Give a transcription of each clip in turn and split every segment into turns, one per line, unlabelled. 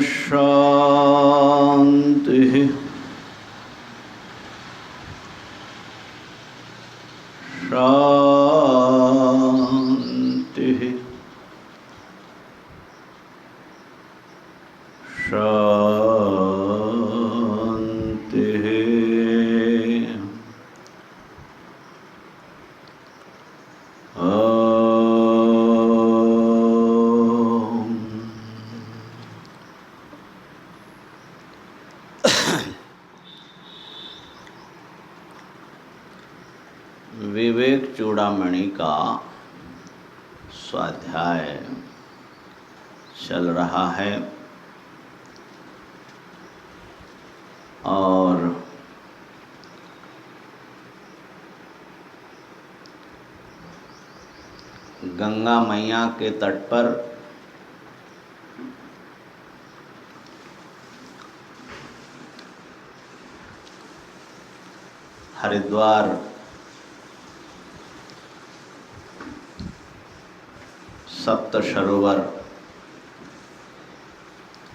शांति शांति शांति। विवेक चूड़ामणि का स्वाध्याय चल रहा है और गंगा मैया के तट पर हरिद्वार सप्त सरोवर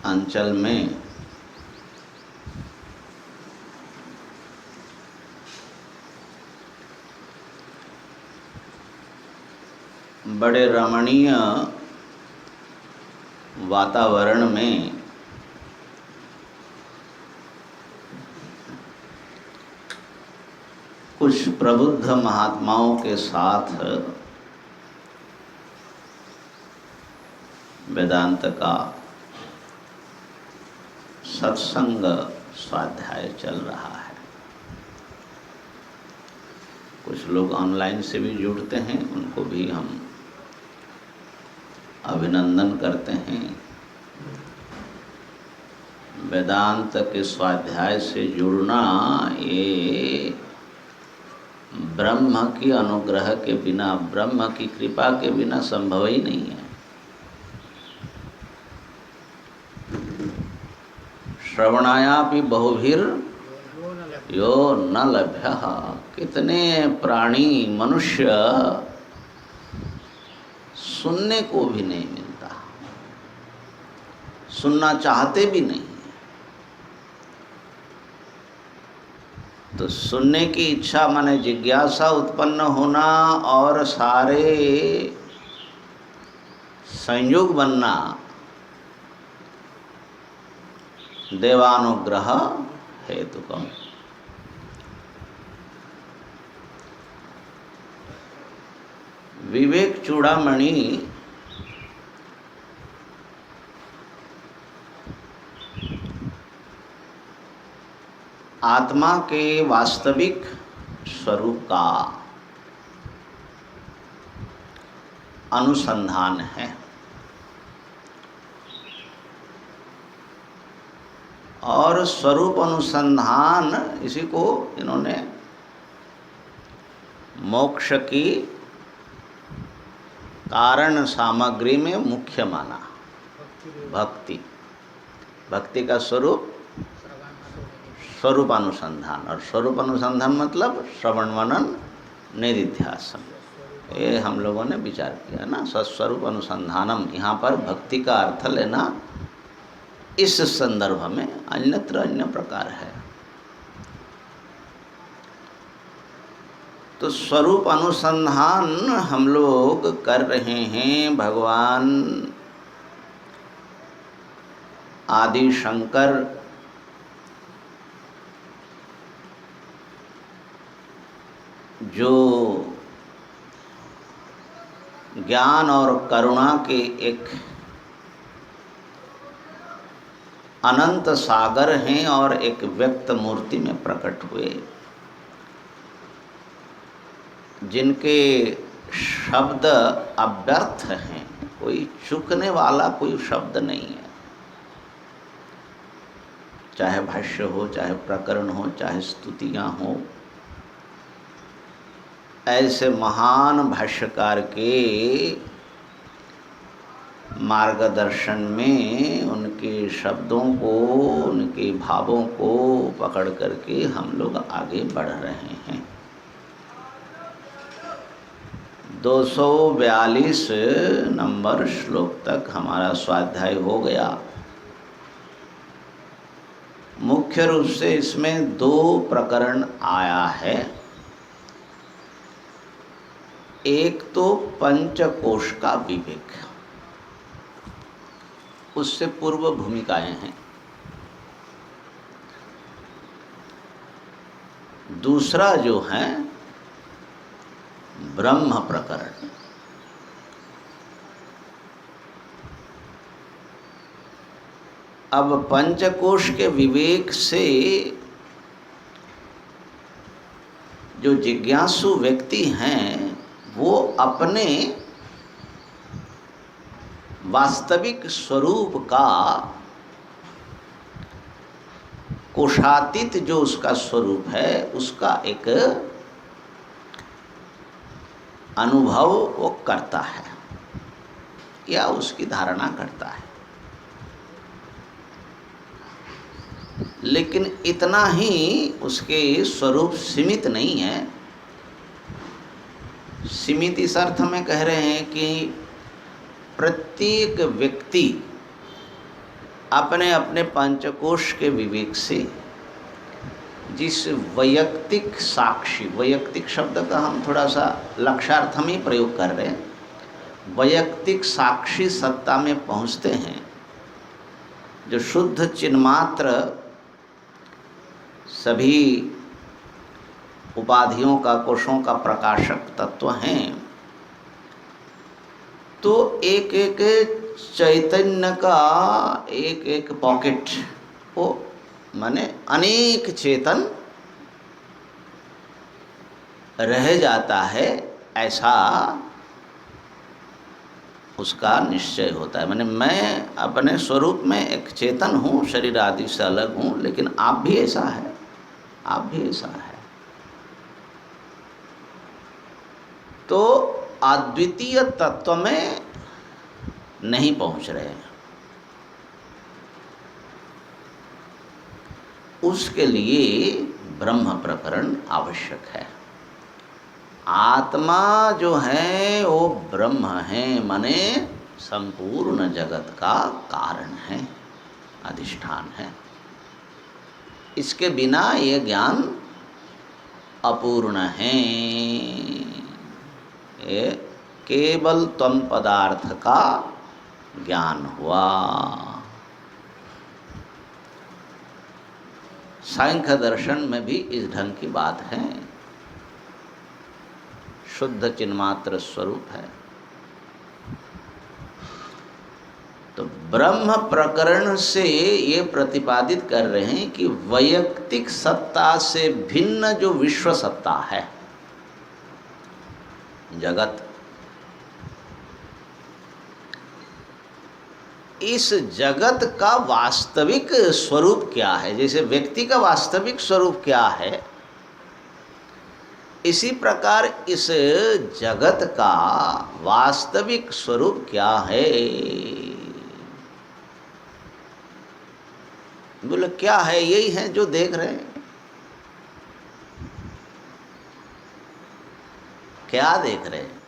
अंचल में बड़े रमणीय वातावरण में कुछ प्रबुद्ध महात्माओं के साथ वेदांत का सत्संग स्वाध्याय चल रहा है। कुछ लोग ऑनलाइन से भी जुड़ते हैं, उनको भी हम अभिनंदन करते हैं। वेदांत के स्वाध्याय से जुड़ना ये ब्रह्म की अनुग्रह के बिना, ब्रह्म की कृपा के बिना संभव ही नहीं है। श्रवणायापि बहुभिर यो न लभ्यः। कितने प्राणी मनुष्य सुनने को भी नहीं मिलता, सुनना चाहते भी नहीं। तो सुनने की इच्छा माने जिज्ञासा उत्पन्न होना और सारे संयोग बनना देवानुग्रह हेतुकम्। विवेक चूड़ामणि आत्मा के वास्तविक स्वरूप का अनुसंधान है और स्वरूप अनुसंधान इसी को इन्होंने मोक्ष की कारण सामग्री में मुख्य माना। भक्ति, भक्ति का स्वरूप स्वरूप अनुसंधान, और स्वरूप अनुसंधान मतलब श्रवण मनन निधिध्यासन। ये हम लोगों ने विचार किया ना, सत्स्वरूप अनुसंधानम। यहाँ पर भक्ति का अर्थ लेना इस संदर्भ में, अन्यत्र अन्य प्रकार है। तो स्वरूप अनुसंधान हम लोग कर रहे हैं। भगवान आदि शंकर जो ज्ञान और करुणा के एक अनंत सागर हैं और एक व्यक्त मूर्ति में प्रकट हुए, जिनके शब्द अव्यर्थ हैं, कोई चूकने वाला कोई शब्द नहीं है। चाहे भाष्य हो, चाहे प्रकरण हो, चाहे स्तुतियाँ हो, ऐसे महान भाष्यकार के मार्गदर्शन में उनके शब्दों को, उनके भावों को पकड़ करके हम लोग आगे बढ़ रहे हैं। 242 नंबर श्लोक तक हमारा स्वाध्याय हो गया मुख्य रूप से इसमें दो प्रकरण आया है। एक तो पंचकोश का विवेक, उससे पूर्व भूमिकाएं हैं। दूसरा जो है ब्रह्म प्रकरण। अब पंचकोश के विवेक से जो जिज्ञासु व्यक्ति हैं वो अपने वास्तविक स्वरूप का कोशातीत जो उसका स्वरूप है उसका एक अनुभव वो करता है या उसकी धारणा करता है। लेकिन इतना ही उसके स्वरूप सीमित नहीं है। सीमित इस अर्थ में कह रहे हैं कि प्रत्येक व्यक्ति अपने अपने पंचकोश के विवेक से जिस वैयक्तिक साक्षी, वैयक्तिक शब्द का हम थोड़ा सा लक्षार्थ में प्रयोग कर रहे हैं, वैयक्तिक साक्षी सत्ता में पहुँचते हैं, जो शुद्ध चिन्मात्र सभी उपाधियों का, कोशों का प्रकाशक तत्व हैं, तो एक एक चैतन्य का एक एक पॉकेट, वो माने अनेक चेतन रह जाता है, ऐसा उसका निश्चय होता है। माने मैं अपने स्वरूप में एक चेतन हूँ, शरीर आदि से अलग हूँ, लेकिन आप भी ऐसा है, आप भी ऐसा है। तो अद्वितीय तत्व में नहीं पहुँच रहे हैं। उसके लिए ब्रह्म प्रकरण आवश्यक है। आत्मा जो है वो ब्रह्म है, माने संपूर्ण जगत का कारण है, अधिष्ठान है। इसके बिना ये ज्ञान अपूर्ण है। ये केवल त्वम पदार्थ का ज्ञान हुआ। सांख्य दर्शन में भी इस ढंग की बात है। शुद्ध चिन्मात्र स्वरूप है। तो ब्रह्म प्रकरण से ये प्रतिपादित कर रहे हैं कि वैयक्तिक सत्ता से भिन्न जो विश्व सत्ता है, जगत, इस जगत का वास्तविक स्वरूप क्या है। जैसे व्यक्ति का वास्तविक स्वरूप क्या है, इसी प्रकार इस जगत का वास्तविक स्वरूप क्या है। बोले क्या है? यही है जो देख रहे हैं। क्या देख रहे हैं?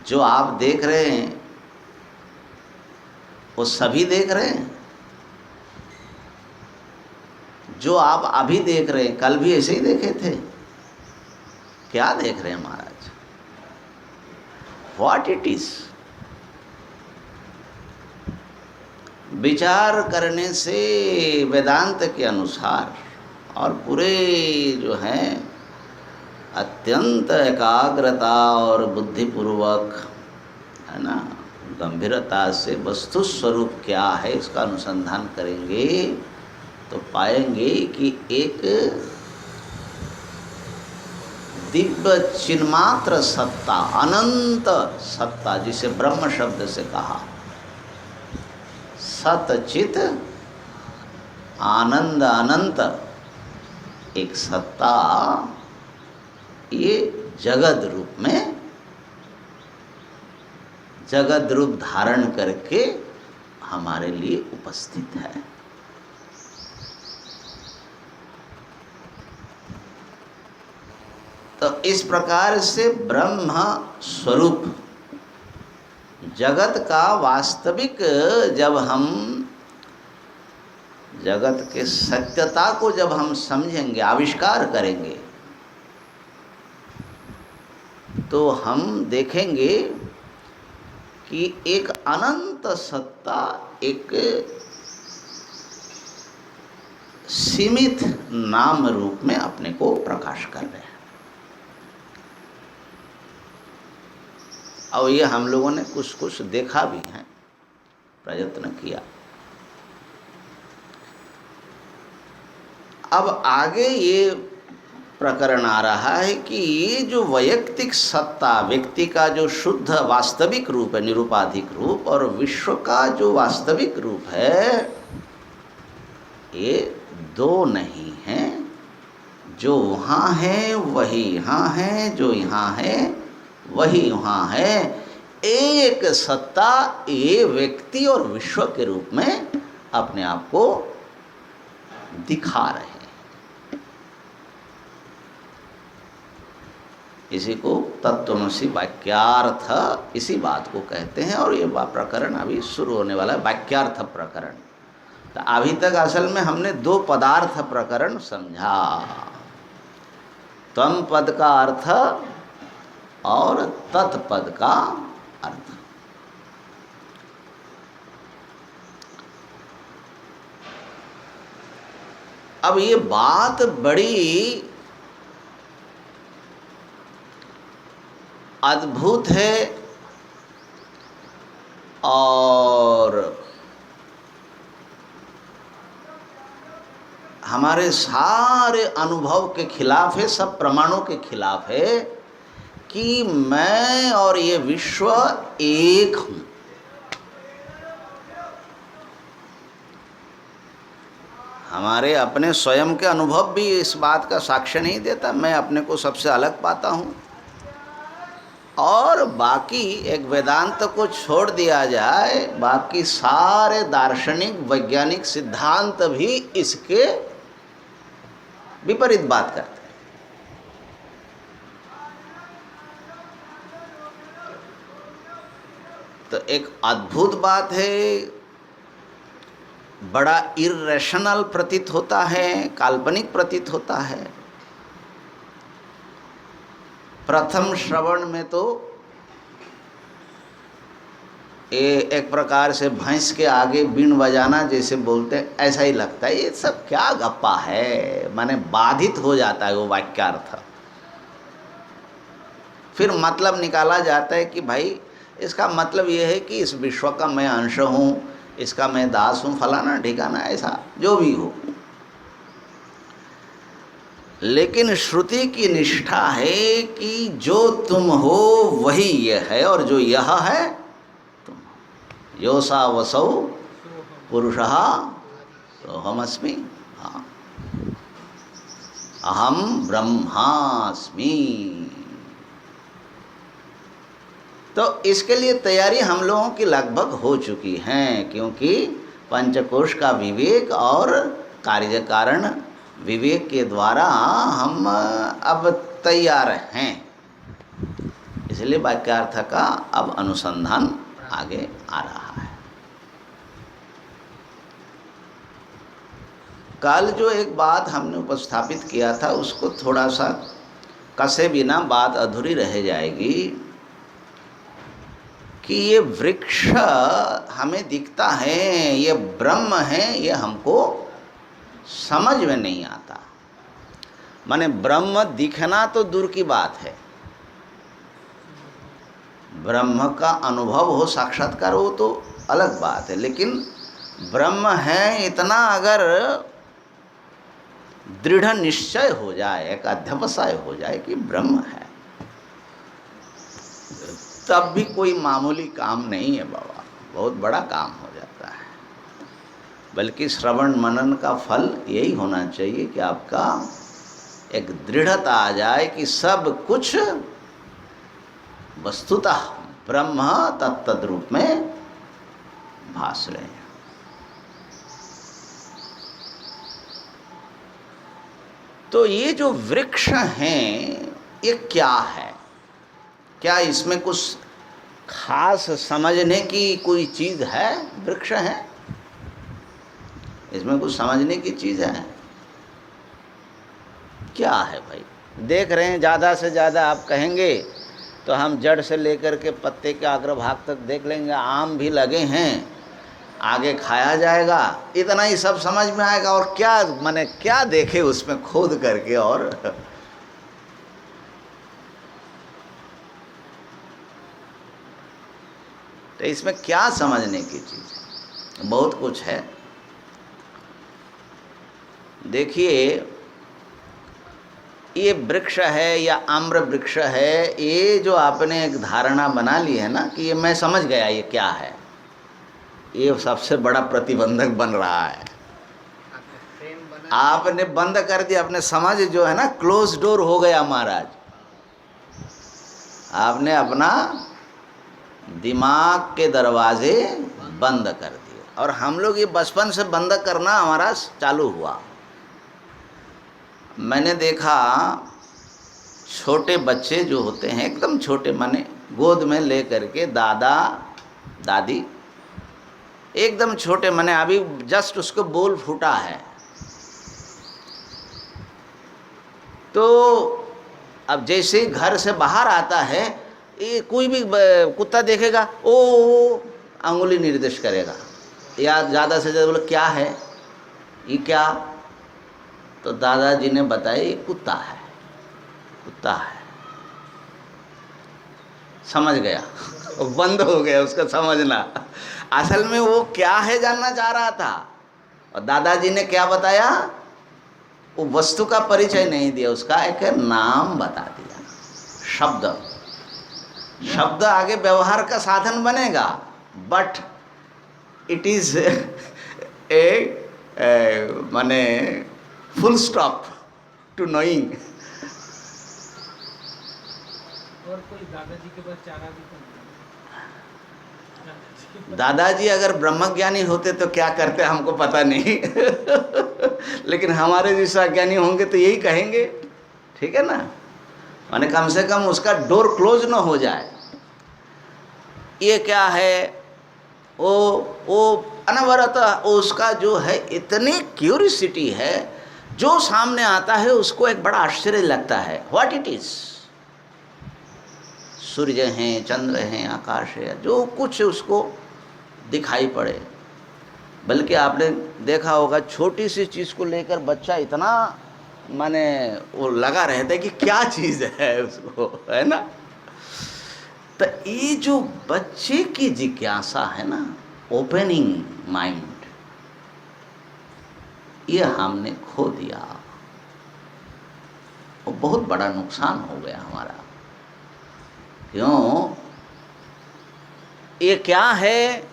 जो आप देख रहे हैं वो सभी देख रहे हैं। जो आप अभी देख रहे हैं कल भी ऐसे ही देखे थे। क्या देख रहे हैं महाराज? What it is? विचार करने से वेदांत के अनुसार और पूरे जो है अत्यंत एकाग्रता और बुद्धिपूर्वक, है ना, गंभीरता से वस्तु स्वरूप क्या है इसका अनुसंधान करेंगे तो पाएंगे कि एक दिव्य चिन्मात्र सत्ता, अनंत सत्ता, जिसे ब्रह्म शब्द से कहा, सतचित आनंद अनंत एक सत्ता, ये जगद रूप में, जगद रूप धारण करके हमारे लिए उपस्थित है। तो इस प्रकार से ब्रह्म स्वरूप जगत का वास्तविक जब हम जगत के सत्यता को जब हम समझेंगे, आविष्कार करेंगे, तो हम देखेंगे कि एक अनंत सत्ता एक सीमित नाम रूप में अपने को प्रकाश कर रहे हैं। और ये हम लोगों ने कुछ कुछ देखा भी है, प्रयत्न किया। अब आगे ये प्रकरण आ रहा है कि ये जो वैयक्तिक सत्ता, व्यक्ति का जो शुद्ध वास्तविक रूप है, निरूपाधिक रूप, और विश्व का जो वास्तविक रूप है, ये दो नहीं हैं। जो वहाँ है वही यहाँ है, जो यहाँ है वही वहाँ है। एक सत्ता ये व्यक्ति और विश्व के रूप में अपने आप को दिखा रहे हैं। इसी को तत्त्वमसि वाक्यार्थ, इसी बात को कहते हैं। और ये प्रकरण अभी शुरू होने वाला है, वाक्यार्थ प्रकरण। तो अभी तक असल में हमने दो पदार्थ प्रकरण समझा, त्वम पद का अर्थ और तत्पद का अर्थ। अब ये बात बड़ी अद्भुत है और हमारे सारे अनुभव के खिलाफ है, सब प्रमाणों के खिलाफ है कि मैं और ये विश्व एक हूँ। हमारे अपने स्वयं के अनुभव भी इस बात का साक्ष्य नहीं देता। मैं अपने को सबसे अलग पाता हूँ, और बाकी एक वेदांत को छोड़ दिया जाए, बाकी सारे दार्शनिक वैज्ञानिक सिद्धांत भी इसके विपरीत बात करते हैं। तो एक अद्भुत बात है, बड़ा इर्रेशनल प्रतीत होता है, काल्पनिक प्रतीत होता है। प्रथम श्रवण में तो ये एक प्रकार से भैंस के आगे बीन बजाना जैसे बोलते हैं, ऐसा ही लगता है। ये सब क्या गप्पा है, माने बाधित हो जाता है वो वाक्यार्थ। फिर मतलब निकाला जाता है कि भाई इसका मतलब ये है कि इस विश्व का मैं अंश हूँ, इसका मैं दास हूँ, फलाना ठिकाना, ऐसा जो भी हो। लेकिन श्रुति की निष्ठा है कि जो तुम हो वही यह है, और जो यह है तुम। योसा वसौ पुरुषः सोहमस्मि, हाँ, अहम ब्रह्मास्मि। तो इसके लिए तैयारी हम लोगों की लगभग हो चुकी है, क्योंकि पंचकोश का विवेक और कार्य कारण विवेक के द्वारा हम अब तैयार हैं। इसलिए वाक्यार्थ का अब अनुसंधान आगे आ रहा है। कल जो एक बात हमने उपस्थापित किया था उसको थोड़ा सा कसे बिना बात अधूरी रह जाएगी कि ये वृक्ष हमें दिखता है, ये ब्रह्म है, ये हमको समझ में नहीं आता। माने ब्रह्म दिखना तो दूर की बात है, ब्रह्म का अनुभव हो, साक्षात्कार हो तो अलग बात है। लेकिन ब्रह्म है इतना अगर दृढ़ निश्चय हो जाए, एक अध्यवसाय हो जाए कि ब्रह्म है, तब भी कोई मामूली काम नहीं है बाबा, बहुत बड़ा काम हो जाता है। बल्कि श्रवण मनन का फल यही होना चाहिए कि आपका एक दृढ़ता आ जाए कि सब कुछ वस्तुतः ब्रह्म तत्तद रूप में भास रहे हैं। तो ये जो वृक्ष हैं ये क्या है? क्या इसमें कुछ खास समझने की कोई चीज़ है? वृक्ष है, इसमें कुछ समझने की चीज़ है? क्या है भाई? देख रहे हैं, ज़्यादा से ज़्यादा आप कहेंगे तो हम जड़ से लेकर के पत्ते के अग्रभाग तक देख लेंगे। आम भी लगे हैं, आगे खाया जाएगा, इतना ही सब समझ में आएगा। और क्या माने क्या देखे उसमें खोद करके? और तो इसमें क्या समझने की चीज़ है? बहुत कुछ है। देखिए, ये वृक्ष है या आम्र वृक्ष है, ये जो आपने एक धारणा बना ली है ना कि ये मैं समझ गया ये क्या है, ये सबसे बड़ा प्रतिबंधक बन रहा है। आपने बंद कर दिया, अपने समझ जो है ना क्लोज डोर हो गया महाराज। आपने अपना दिमाग के दरवाजे बंद कर दिए। और हम लोग ये बचपन से बंद करना हमारा चालू हुआ। मैंने देखा छोटे बच्चे जो होते हैं एकदम छोटे, माने गोद में ले करके दादा दादी एकदम छोटे, माने अभी जस्ट उसको बोल फूटा है, तो अब जैसे ही घर से बाहर आता है, ये कोई भी कुत्ता देखेगा ओ अंगुली निर्देश करेगा, या ज़्यादा से ज़्यादा बोले क्या है ये, क्या? तो दादाजी ने बताया ये कुत्ता है, कुत्ता है। समझ गया, बंद हो गया उसका समझना। असल में वो क्या है जानना चाह रहा था, और दादाजी ने क्या बताया, वो वस्तु का परिचय नहीं दिया, उसका एक नाम बता दिया। शब्द, शब्द आगे व्यवहार का साधन बनेगा, बट इट इज ए माने फुल स्टॉप टू नोइंग।
और कोई दादाजी के पास चारा भी तो
दादाजी अगर ब्रह्मज्ञानी होते तो क्या करते हमको पता नहीं लेकिन हमारे जैसा ज्ञानी होंगे तो यही कहेंगे, ठीक है ना? माने कम से कम उसका डोर क्लोज ना हो जाए। ये क्या है, वो अनवरत उसका जो है इतनी क्यूरियोसिटी है, जो सामने आता है उसको एक बड़ा आश्चर्य लगता है। व्हाट इट इज, सूर्य हैं, चंद्र हैं, आकाश है, जो कुछ उसको दिखाई पड़े। बल्कि आपने देखा होगा छोटी सी चीज़ को लेकर बच्चा इतना माने वो लगा रहता है कि क्या चीज़ है उसको, है ना? तो ये जो बच्चे की जिज्ञासा है ना, ओपनिंग माइंड, ये हमने खो दिया। वो बहुत बड़ा नुकसान हो गया हमारा। क्यों? ये क्या है,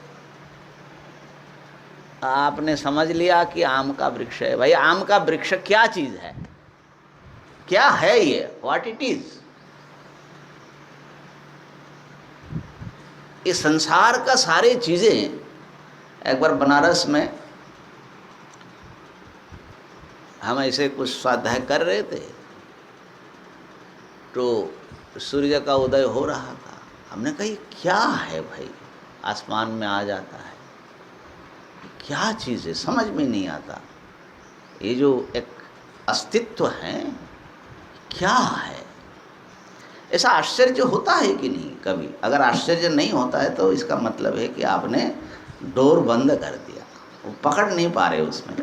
आपने समझ लिया कि आम का वृक्ष है। भाई आम का वृक्ष क्या चीज है, क्या है ये, व्हाट इट इज? ये संसार का सारी चीजें, एक बार बनारस में हम ऐसे कुछ स्वाध्याय कर रहे थे, तो सूर्य का उदय हो रहा था। हमने कहा ये क्या है भाई, आसमान में आ जाता है, क्या चीज़ है, समझ में नहीं आता। ये जो एक अस्तित्व है क्या है? ऐसा आश्चर्य होता है कि नहीं कभी? अगर आश्चर्य नहीं होता है तो इसका मतलब है कि आपने डोर बंद कर दिया, वो पकड़ नहीं पा रहे उसमें।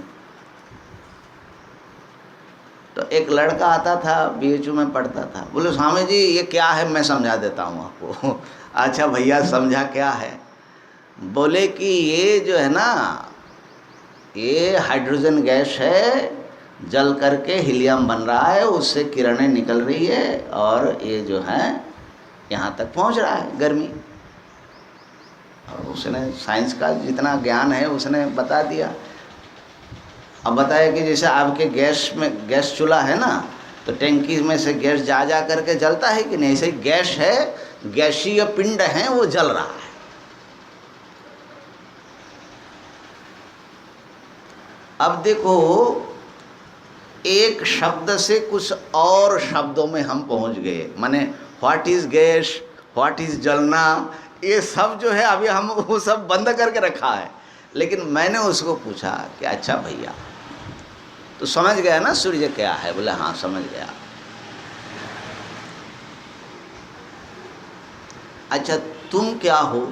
तो एक लड़का आता था, BHU में पढ़ता था, बोले स्वामी जी ये क्या है, मैं समझा देता हूँ आपको। अच्छा भैया समझा क्या है? बोले कि ये जो है ना, ये हाइड्रोजन गैस है, जल करके हीलियम बन रहा है, उससे किरणें निकल रही है, और ये जो है यहाँ तक पहुँच रहा है गर्मी। और उसने साइंस का जितना ज्ञान है उसने बता दिया। अब बताया कि जैसे आपके गैस में, गैस चूल्हा है ना, तो टैंकी में से गैस जा जा करके जलता है कि नहीं, ऐसे ही गैस है, गैसीय पिंड है, वो जल रहा है। अब देखो, एक शब्द से कुछ और शब्दों में हम पहुंच गए। माने what is gas, what is जलना, ये सब जो है अभी हम वो सब बंद करके रखा है। लेकिन मैंने उसको पूछा कि अच्छा भैया, तो समझ गया ना सूर्य क्या है? बोले हाँ समझ गया। अच्छा तुम क्या हो?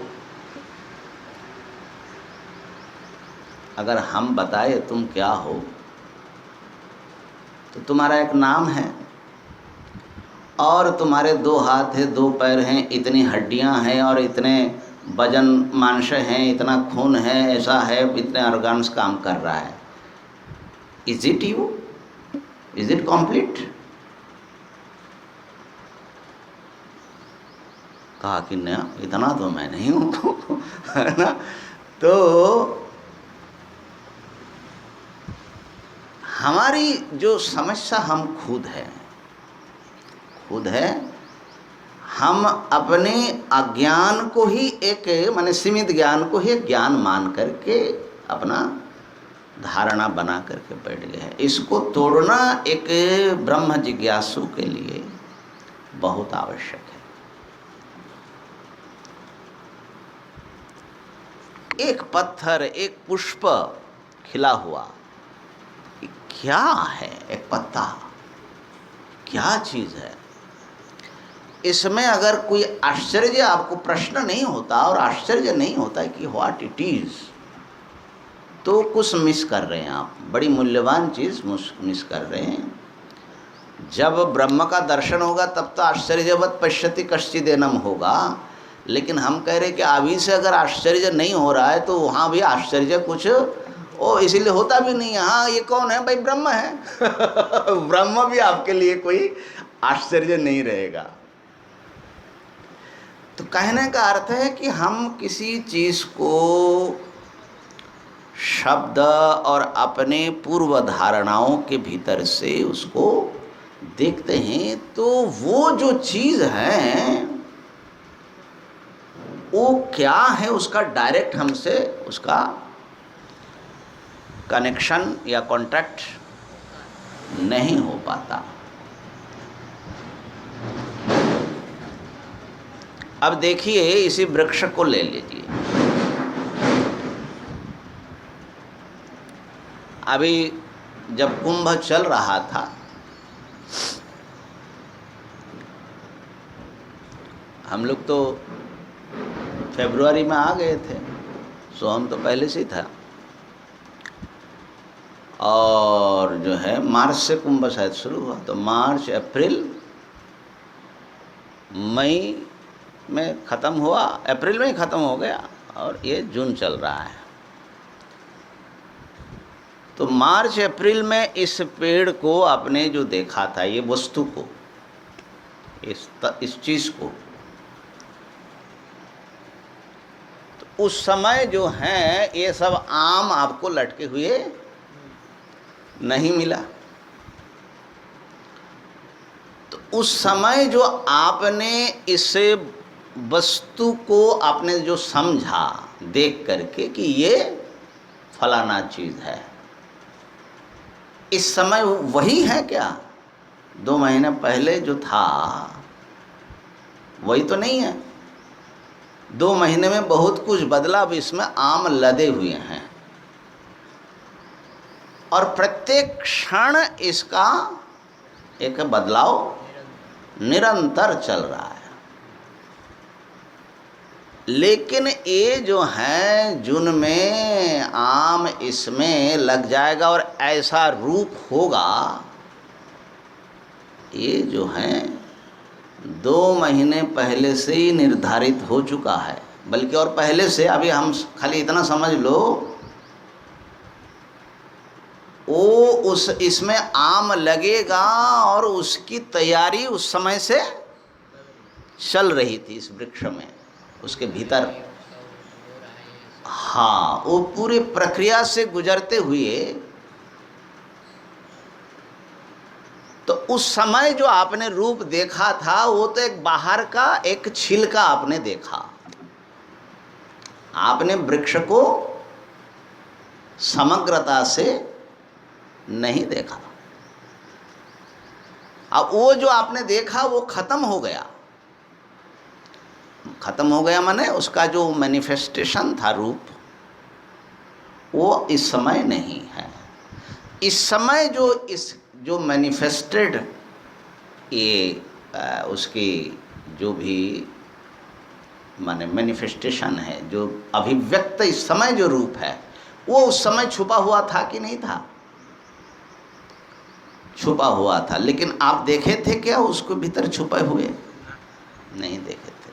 अगर हम बताए तुम क्या हो तो तुम्हारा एक नाम है और तुम्हारे 2 हाथ है, 2 पैर हैं, इतनी हड्डियां हैं और इतने वजन मांस हैं, इतना खून है, ऐसा है, इतने ऑर्गन्स काम कर रहा है। Is it you? Is it complete? कहा कि न, इतना तो मैं नहीं हूँ है ना। तो हमारी जो समस्या हम खुद है, हम अपने अज्ञान को ही एक माने सीमित ज्ञान को ही ज्ञान मान करके अपना धारणा बना करके बैठ गए हैं। इसको तोड़ना एक ब्रह्म जिज्ञासु के लिए बहुत आवश्यक है। एक पत्थर, एक पुष्प खिला हुआ, क्या है? एक पत्ता, क्या चीज है? इसमें अगर कोई आश्चर्य आपको प्रश्न नहीं होता और आश्चर्य नहीं होता कि व्हाट इट इज, तो कुछ मिस कर रहे हैं आप, बड़ी मूल्यवान चीज मिस कर रहे हैं। जब ब्रह्म का दर्शन होगा तब तो आश्चर्यवत पश्यति कश्चिदेनम होगा, लेकिन हम कह रहे कि अभी से अगर आश्चर्य नहीं हो रहा है तो वहाँ भी आश्चर्य कुछ इसीलिए होता भी नहीं है। हाँ ये कौन है भाई? ब्रह्म है ब्रह्म भी आपके लिए कोई आश्चर्य नहीं रहेगा। तो कहने का अर्थ है कि हम किसी चीज को शब्द और अपने पूर्व धारणाओं के भीतर से उसको देखते हैं, तो वो जो चीज है वो क्या है, उसका डायरेक्ट हमसे उसका कनेक्शन या कांटेक्ट नहीं हो पाता। अब देखिए इसी वृक्ष को ले लीजिए। अभी जब कुंभ चल रहा था, हम लोग तो फरवरी में आ गए थे, सोहम तो पहले से ही था, और जो है मार्च से कुंभ शायद शुरू हुआ, तो मार्च अप्रैल मई में ख़त्म हुआ, अप्रैल में ही ख़त्म हो गया और ये जून चल रहा है। तो मार्च अप्रैल में इस पेड़ को आपने जो देखा था, ये वस्तु को, इस चीज़ को, तो उस समय जो है ये सब आम आपको लटके हुए नहीं मिला। तो उस समय जो आपने इस वस्तु को आपने जो समझा देख करके कि ये फलाना चीज़ है, इस समय वही है क्या? 2 महीने पहले जो था वही तो नहीं है। 2 महीने में बहुत कुछ बदला। अब इसमें आम लदे हुए हैं और प्रत्येक क्षण इसका एक बदलाव निरंतर चल रहा है। लेकिन ये जो है जून में आम इसमें लग जाएगा और ऐसा रूप होगा, ये जो है 2 महीने पहले से ही निर्धारित हो चुका है। बल्कि और पहले से, अभी हम खाली इतना समझ लो, वो इसमें आम लगेगा और उसकी तैयारी उस समय से चल रही थी इस वृक्ष में, उसके भीतर। हाँ, वो पूरी प्रक्रिया से गुजरते हुए, तो उस समय जो आपने रूप देखा था वो तो एक बाहर का एक छिलका आपने देखा। आपने वृक्ष को समग्रता से नहीं देखा। अब वो जो आपने देखा वो खत्म हो गया। खत्म हो गया माने उसका जो मैनिफेस्टेशन था, रूप, वो इस समय नहीं है। इस समय जो मैनिफेस्टेड ये उसकी जो भी माने मैनिफेस्टेशन है, जो अभिव्यक्त इस समय जो रूप है, वो उस समय छुपा हुआ था कि नहीं था? छुपा हुआ था, लेकिन आप देखे थे क्या उसको भीतर छुपे हुए? नहीं देखे थे।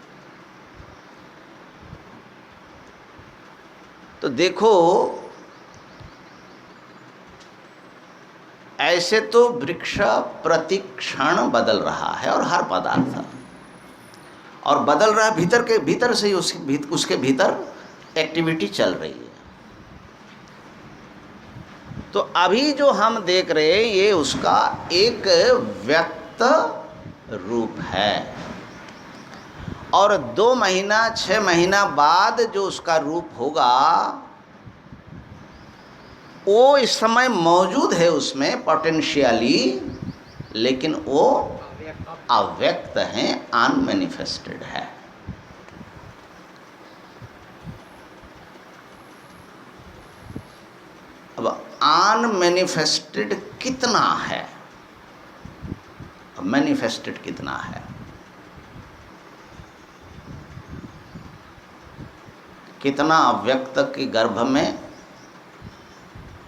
तो देखो, ऐसे तो वृक्ष प्रति क्षण बदल रहा है और हर पदार्थ, और बदल रहा है भीतर के भीतर से ही, उसके भीतर एक्टिविटी चल रही है। तो अभी जो हम देख रहे हैं ये उसका एक व्यक्त रूप है, और 2 महीना 6 महीना बाद जो उसका रूप होगा वो इस समय मौजूद है उसमें पोटेंशियली, लेकिन वो अव्यक्त है, अनमैनिफेस्टेड है। अब अनमैनिफेस्टेड कितना है, मैनिफेस्टेड कितना है? कितना अव्यक्त के गर्भ में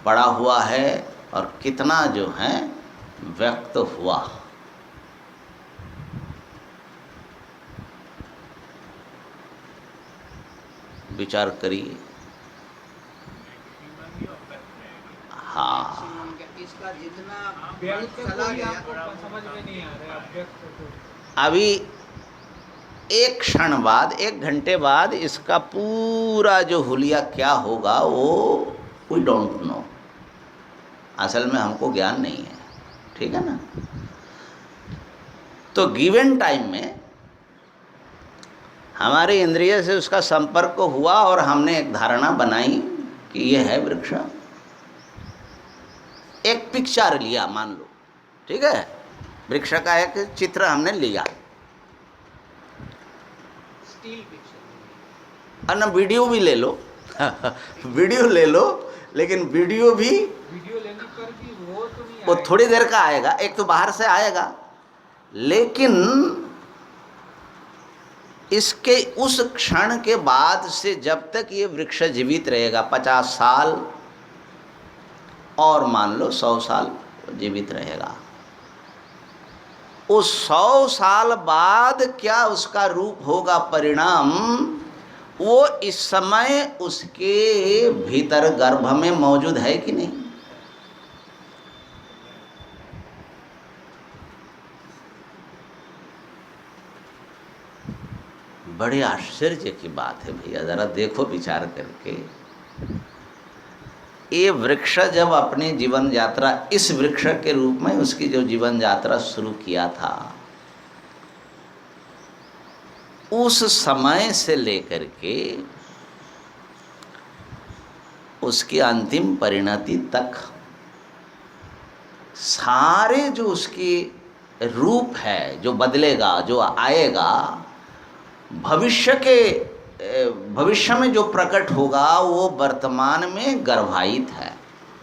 पड़ा हुआ है और कितना जो है व्यक्त हुआ? विचार करिए। हाँ,
इसका जितना
व्यक्त
चला
कोई
गया,
आपको समझ में नहीं आ रहा है, अव्यक्त को।
अभी एक क्षण बाद, 1 घंटे बाद इसका पूरा जो हुलिया क्या होगा वो वी डोंट नो। असल में हमको ज्ञान नहीं है, ठीक है ना? तो गिवन टाइम में हमारे इंद्रिय से उसका संपर्क हुआ और हमने एक धारणा बनाई कि ये है वृक्ष। एक पिक्चर लिया मान लो, ठीक है, वृक्ष का एक चित्र हमने लिया,
स्टील पिक्चर,
और ना वीडियो भी ले लो वीडियो ले लो, लेकिन वीडियो भी
वीडियो लेने पर भी वो तो नहीं
वो
आएगा।
थोड़ी देर का आएगा, एक तो बाहर से आएगा, लेकिन इसके उस क्षण के बाद से जब तक ये वृक्ष जीवित रहेगा, 50 साल और मान लो 100 साल जीवित रहेगा, उस 100 साल बाद क्या उसका रूप होगा, परिणाम, वो इस समय उसके भीतर गर्भ में मौजूद है कि नहीं? बड़े आश्चर्य की बात है भैया, जरा देखो विचार करके। ये वृक्ष जब अपनी जीवन यात्रा इस वृक्ष के रूप में उसकी जो जीवन यात्रा शुरू किया था, उस समय से लेकर के उसकी अंतिम परिणति तक सारे जो उसकी रूप है, जो बदलेगा, जो आएगा, भविष्य में जो प्रकट होगा वो वर्तमान में गर्भायित है।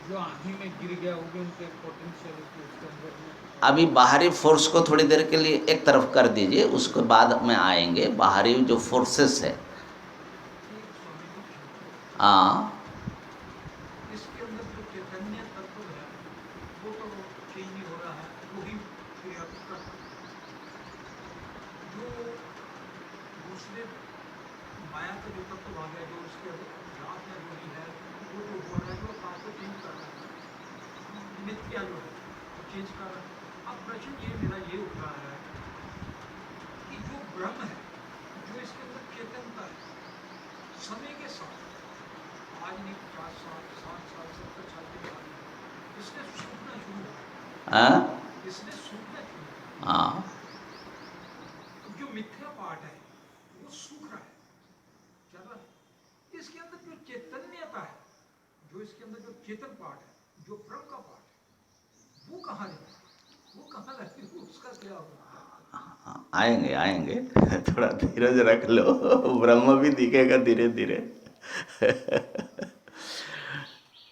जो आंधी में गिर गया वो भी उनके पोटेंशियल उसके अंदर में।
अभी बाहरी फोर्स को थोड़ी देर के लिए एक तरफ कर दीजिए, उसके बाद में आएंगे बाहरी जो फोर्सेस है। हाँ,
इसके अंदर जो चैतन्य तत्व है वो तो चेंज नहीं हो रहा है, वही क्रियात्मक जो दूसरे माया का जो तत्व आ गया, जो उसके जात या जो भी है वो जो हो रहा है, वो बात को चेंज कर रहा है, मिथ्या जो है वो चेंज कर रहा है। अब प्रश्न ये मेरा ये उठ रहा है कि जो ब्रह्म है, जो इसके अंदर चेतनता है, समय के साथ आज नहीं 50 साल 60 साल 70 साल के बाद इसने सूखना शुरू हुआ,
हाँ,
इसने सूखना शुरू हुआ।
हाँ,
जो मिथ्या पार्ट है वो सूख रहा है, चल रहा है। इसके अंदर जो चैतन्यता है, जो इसके अंदर जो चेतन पार्ट है, जो ब्रह्म का पार्ट है, वो कहाँ है, वो कहाँ लगेगा, उसका क्या होगा?
आएंगे आएंगे थोड़ा धीरज रख लो, ब्रह्म भी दिखेगा धीरे धीरे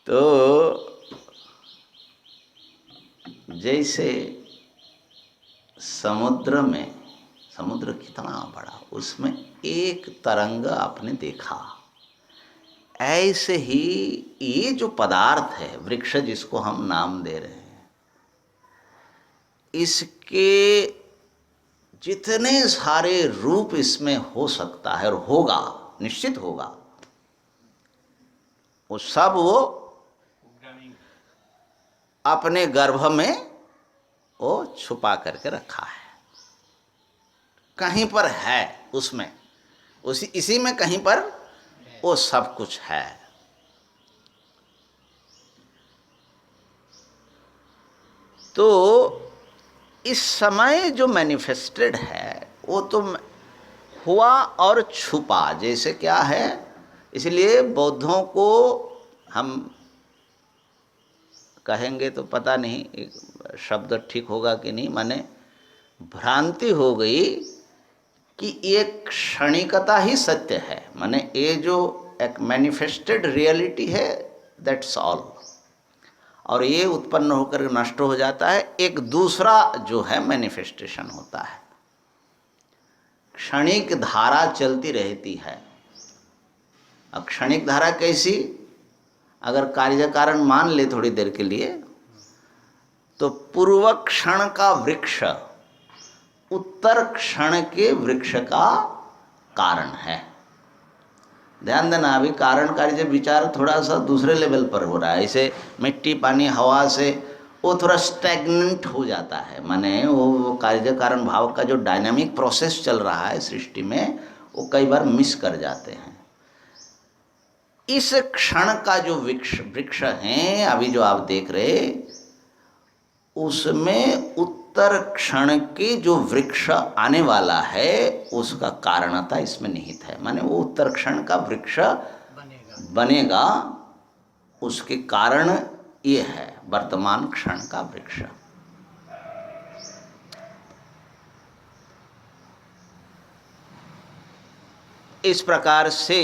तो जैसे समुद्र में, समुद्र कितना बड़ा, उसमें एक तरंग आपने देखा, ऐसे ही ये जो पदार्थ है, वृक्ष जिसको हम नाम दे रहे हैं, इसके जितने सारे रूप इसमें हो सकता है और होगा, निश्चित होगा, वो सब वो अपने गर्भ में वो छुपा करके रखा है। कहीं पर है उसमें, इसी में कहीं पर वो सब कुछ है। तो इस समय जो मैनिफेस्टेड है वो तो हुआ और छुपा, जैसे क्या है। इसलिए बौद्धों को हम कहेंगे तो पता नहीं शब्द ठीक होगा कि नहीं, माने भ्रांति हो गई कि ये क्षणिकता ही सत्य है, माने ये जो एक मैनिफेस्टेड रियलिटी है, दैट्स ऑल, और ये उत्पन्न होकर नष्ट हो जाता है। एक दूसरा जो है मैनिफेस्टेशन होता है, क्षणिक धारा चलती रहती है। अब क्षणिक धारा कैसी, अगर कार्य कारण मान ले थोड़ी देर के लिए, तो पूर्व क्षण का वृक्ष उत्तर क्षण के वृक्ष का कारण है। ध्यान देना, अभी कारण कार्य विचार थोड़ा सा दूसरे लेवल पर हो रहा है। ऐसे मिट्टी पानी हवा से वो थोड़ा स्टैग्नेंट हो जाता है, माने वो कार्य कारण भाव का जो डायनामिक प्रोसेस चल रहा है सृष्टि में, वो कई बार मिस कर जाते हैं। इस क्षण का जो वृक्ष है अभी जो आप देख रहे, उसमें उत्तर क्षण के जो वृक्ष आने वाला है उसका कारणता इसमें निहित है। माने वो उत्तर क्षण का वृक्ष बनेगा, उसके कारण ये है वर्तमान क्षण का वृक्ष। इस प्रकार से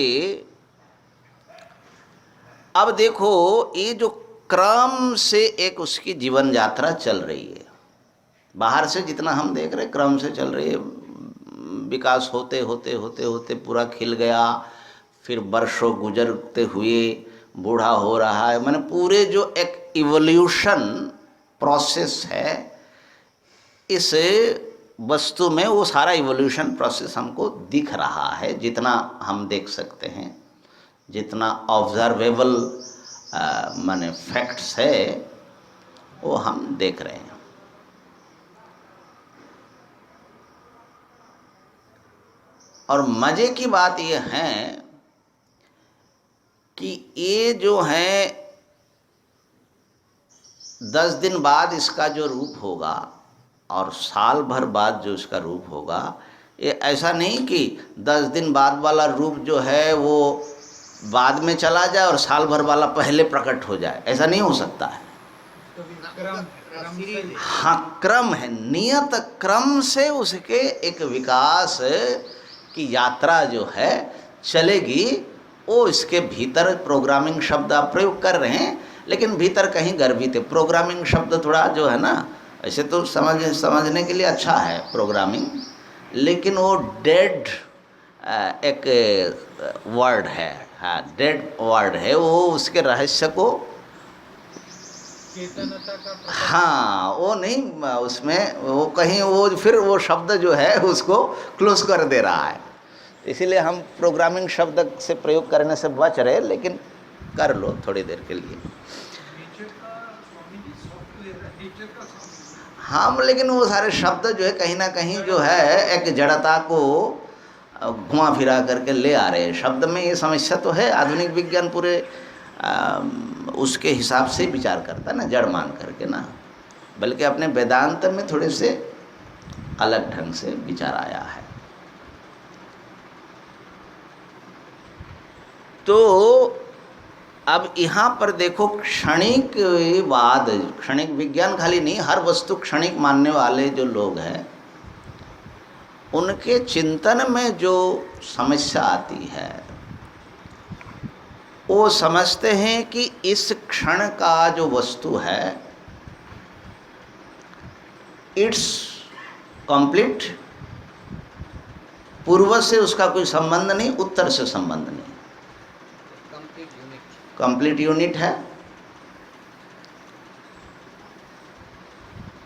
अब देखो, ये जो क्रम से एक उसकी जीवन यात्रा चल रही है, बाहर से जितना हम देख रहे क्रम से चल रही है, विकास होते होते होते होते पूरा खिल गया, फिर वर्षों गुजरते हुए बूढ़ा हो रहा है, माने पूरे जो एक इवोल्यूशन प्रोसेस है, इस वस्तु में वो सारा इवोल्यूशन प्रोसेस हमको दिख रहा है, जितना हम देख सकते हैं, जितना ऑब्जर्वेबल माने फैक्ट्स है वो हम देख रहे हैं। और मजे की बात ये है कि ये जो है 10 दिन बाद इसका जो रूप होगा और साल भर बाद जो इसका रूप होगा, ये ऐसा नहीं कि 10 दिन बाद वाला रूप जो है वो बाद में चला जाए और साल भर वाला पहले प्रकट हो जाए, ऐसा नहीं हो सकता है। हाँ, क्रम है, नियत क्रम से उसके एक विकास की यात्रा जो है चलेगी। वो इसके भीतर प्रोग्रामिंग शब्द आप प्रयोग कर रहे हैं, लेकिन भीतर कहीं गर्भित है। प्रोग्रामिंग शब्द थोड़ा जो है ना, ऐसे तो समझने के लिए अच्छा है प्रोग्रामिंग, लेकिन वो डेड एक वर्ड है, हाँ डेड वर्ड है वो, उसके रहस्य को हाँ वो नहीं, उसमें वो कहीं वो फिर वो शब्द जो है उसको क्लोज कर दे रहा है। इसीलिए हम प्रोग्रामिंग शब्द से प्रयोग करने से बच रहे, लेकिन कर लो थोड़ी देर के लिए। हाँ, लेकिन वो सारे शब्द जो है कहीं ना कहीं जो है एक जड़ता को घुमा फिरा करके ले आ रहे हैं। शब्द में ये समस्या तो है, आधुनिक विज्ञान पूरे उसके हिसाब से विचार करता है ना, जड़ मान करके ना, बल्कि अपने वेदांत में थोड़े से अलग ढंग से विचार आया है। तो अब यहाँ पर देखो, क्षणिकवाद, क्षणिक विज्ञान खाली नहीं, हर वस्तु क्षणिक मानने वाले जो लोग हैं उनके चिंतन में जो समस्या आती है वो समझते हैं कि इस क्षण का जो वस्तु है इट्स कंप्लीट, पूर्व से उसका कोई संबंध नहीं, उत्तर से संबंध नहीं, कंप्लीट यूनिट है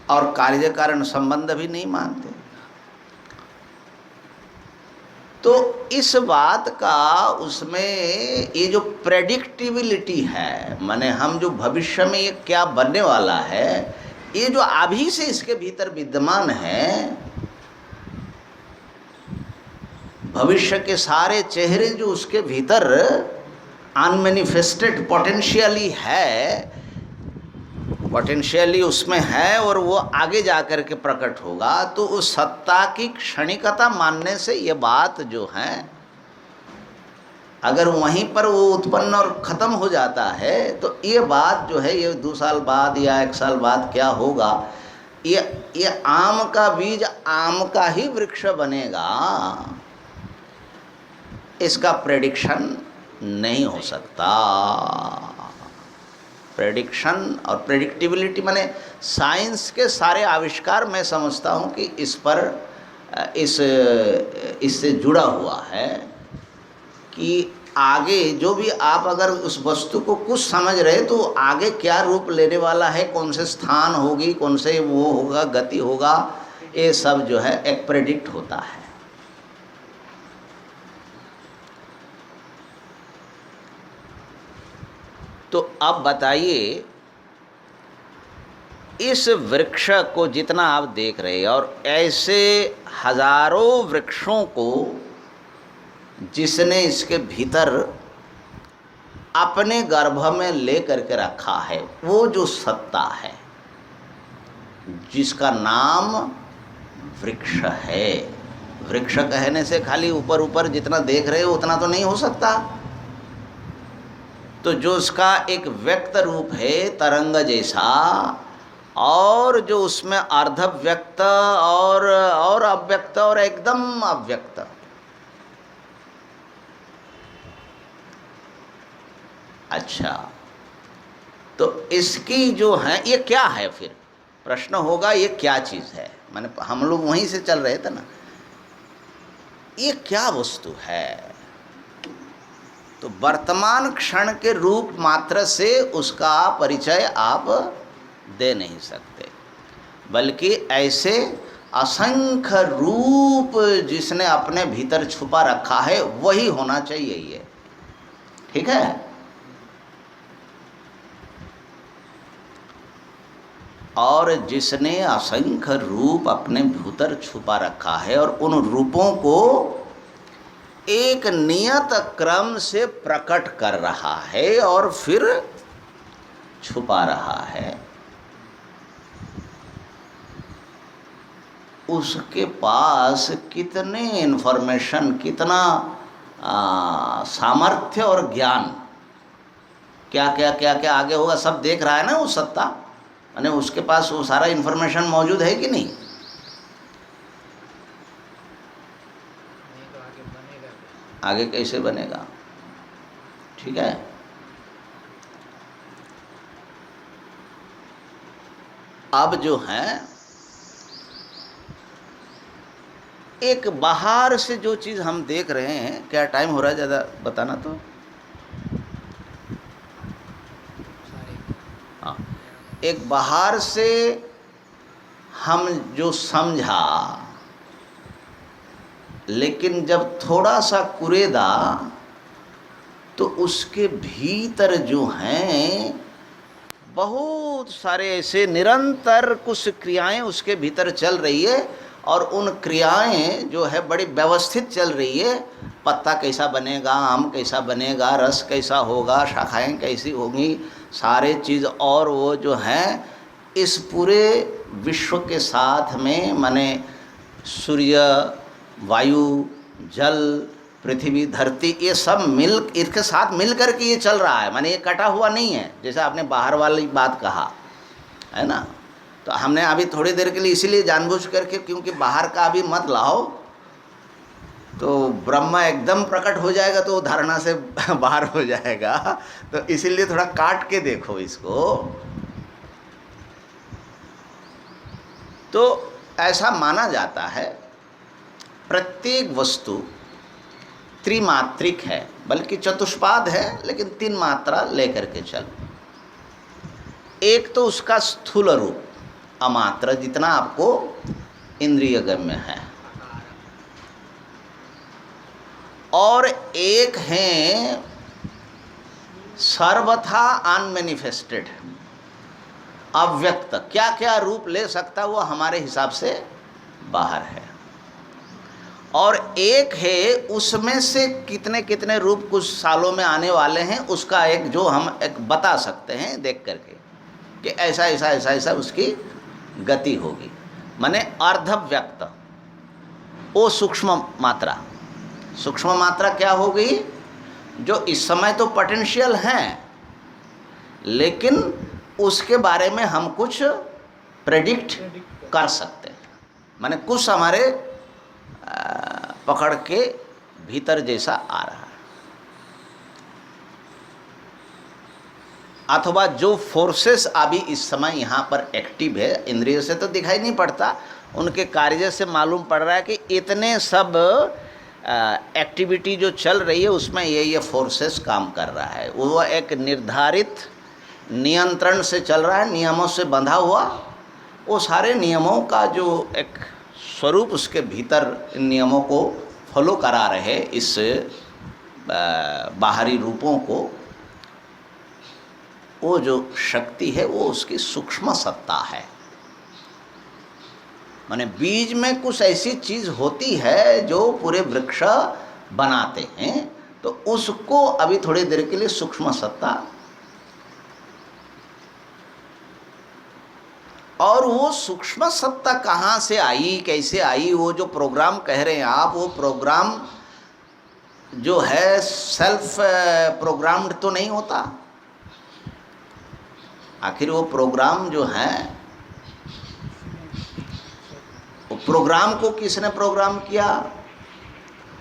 और कार्य कारण संबंध भी नहीं मानते। तो इस बात का उसमें ये जो प्रेडिक्टिबिलिटी है, माने हम जो भविष्य में ये क्या बनने वाला है, ये जो अभी से इसके भीतर विद्यमान है, भविष्य के सारे चेहरे जो उसके भीतर अनमैनिफेस्टेड पोटेंशियली है, पोटेंशियली उसमें है और वो आगे जाकर के प्रकट होगा। तो उस सत्ता की क्षणिकता मानने से ये बात जो है, अगर वहीं पर वो उत्पन्न और ख़त्म हो जाता है तो ये बात जो है, ये 2 साल बाद या 1 साल बाद क्या होगा, ये आम का बीज आम का ही वृक्ष बनेगा, इसका प्रेडिक्शन नहीं हो सकता। प्रेडिक्शन और प्रेडिक्टिबिलिटी माने साइंस के सारे आविष्कार मैं समझता हूँ कि इस पर इससे जुड़ा हुआ है कि आगे जो भी आप अगर उस वस्तु को कुछ समझ रहे तो आगे क्या रूप लेने वाला है, कौन से स्थान होगी, कौन से वो होगा, गति होगा, ये सब जो है एक प्रेडिक्ट होता है। तो अब बताइए, इस वृक्ष को जितना आप देख रहे हैं और ऐसे हजारों वृक्षों को जिसने इसके भीतर अपने गर्भ में ले करके रखा है, वो जो सत्ता है जिसका नाम वृक्ष है। वृक्ष कहने से खाली ऊपर ऊपर जितना देख रहे हो उतना तो नहीं हो सकता। तो जो उसका एक व्यक्त रूप है तरंग जैसा, और जो उसमें अर्ध व्यक्त और अव्यक्त और एकदम अव्यक्त, अच्छा, तो इसकी जो है ये क्या है? फिर प्रश्न होगा ये क्या चीज़ है? माने हम लोग वहीं से चल रहे थे ना, ये क्या वस्तु है? तो वर्तमान क्षण के रूप मात्र से उसका परिचय आप दे नहीं सकते, बल्कि ऐसे असंख्य रूप जिसने अपने भीतर छुपा रखा है वही होना चाहिए ये, ठीक है। और जिसने असंख्य रूप अपने भीतर छुपा रखा है और उन रूपों को एक नियत क्रम से प्रकट कर रहा है और फिर छुपा रहा है, उसके पास कितने इन्फॉर्मेशन, कितना सामर्थ्य और ज्ञान, क्या क्या क्या क्या आगे होगा सब देख रहा है ना वो सत्ता, यानी उसके पास वो सारा इन्फॉर्मेशन मौजूद है कि नहीं? आगे कैसे बनेगा, ठीक है। अब जो है एक बाहर से जो चीज़ हम देख रहे हैं, क्या टाइम हो रहा है ज़्यादा बताना तो? हाँ, एक बाहर से हम जो समझा, लेकिन जब थोड़ा सा कुरेदा तो उसके भीतर जो हैं बहुत सारे ऐसे निरंतर कुछ क्रियाएं उसके भीतर चल रही है, और उन क्रियाएं जो है बड़ी व्यवस्थित चल रही है। पत्ता कैसा बनेगा, आम कैसा बनेगा, रस कैसा होगा, शाखाएं कैसी होंगी, सारे चीज़, और वो जो हैं इस पूरे विश्व के साथ में, माने सूर्य, वायु, जल, पृथ्वी, धरती, ये सब इसके साथ मिल कर के ये चल रहा है। माने ये कटा हुआ नहीं है, जैसे आपने बाहर वाली बात कहा है ना। तो हमने अभी थोड़ी देर के लिए इसीलिए जानबूझ करके, क्योंकि बाहर का अभी मत लाओ, तो ब्रह्म एकदम प्रकट हो जाएगा तो धारणा से बाहर हो जाएगा। तो इसीलिए थोड़ा काट के देखो इसको। तो ऐसा माना जाता है प्रत्येक वस्तु त्रिमात्रिक है, बल्कि चतुष्पाद है, लेकिन 3 मात्रा लेकर के चलो। एक तो उसका स्थूल रूप अमात्र, जितना आपको इंद्रिय गम्य है, और एक है सर्वथा अनमैनिफेस्टेड, अव्यक्त, क्या क्या रूप ले सकता है वो हमारे हिसाब से बाहर है। और एक है उसमें से कितने कितने रूप कुछ सालों में आने वाले हैं, उसका एक जो हम एक बता सकते हैं देख करके कि ऐसा ऐसा ऐसा ऐसा उसकी गति होगी, माने अर्धव्यक्त, वो सूक्ष्म मात्रा। सूक्ष्म मात्रा क्या होगी? जो इस समय तो पोटेंशियल हैं, लेकिन उसके बारे में हम कुछ प्रेडिक्ट कर सकते हैं, माने कुछ हमारे पकड़ के भीतर जैसा आ रहा है। अथवा जो फोर्सेस अभी इस समय यहाँ पर एक्टिव है, इंद्रियों से तो दिखाई नहीं पड़ता, उनके कार्य से मालूम पड़ रहा है कि इतने सब एक्टिविटी जो चल रही है उसमें ये फोर्सेस काम कर रहा है। वो एक निर्धारित नियंत्रण से चल रहा है, नियमों से बंधा हुआ। वो सारे नियमों का जो एक स्वरूप उसके भीतर इन नियमों को फॉलो करा रहे, इस बाहरी रूपों को, वो जो शक्ति है वो उसकी सूक्ष्म सत्ता है। माने बीज में कुछ ऐसी चीज़ होती है जो पूरे वृक्ष बनाते हैं, तो उसको अभी थोड़ी देर के लिए सूक्ष्म सत्ता, और वो सूक्ष्म सत्ता कहाँ से आई, कैसे आई, वो जो प्रोग्राम कह रहे हैं आप, वो प्रोग्राम जो है सेल्फ प्रोग्राम्ड तो नहीं होता। आखिर वो प्रोग्राम जो है, वो प्रोग्राम को किसने प्रोग्राम किया,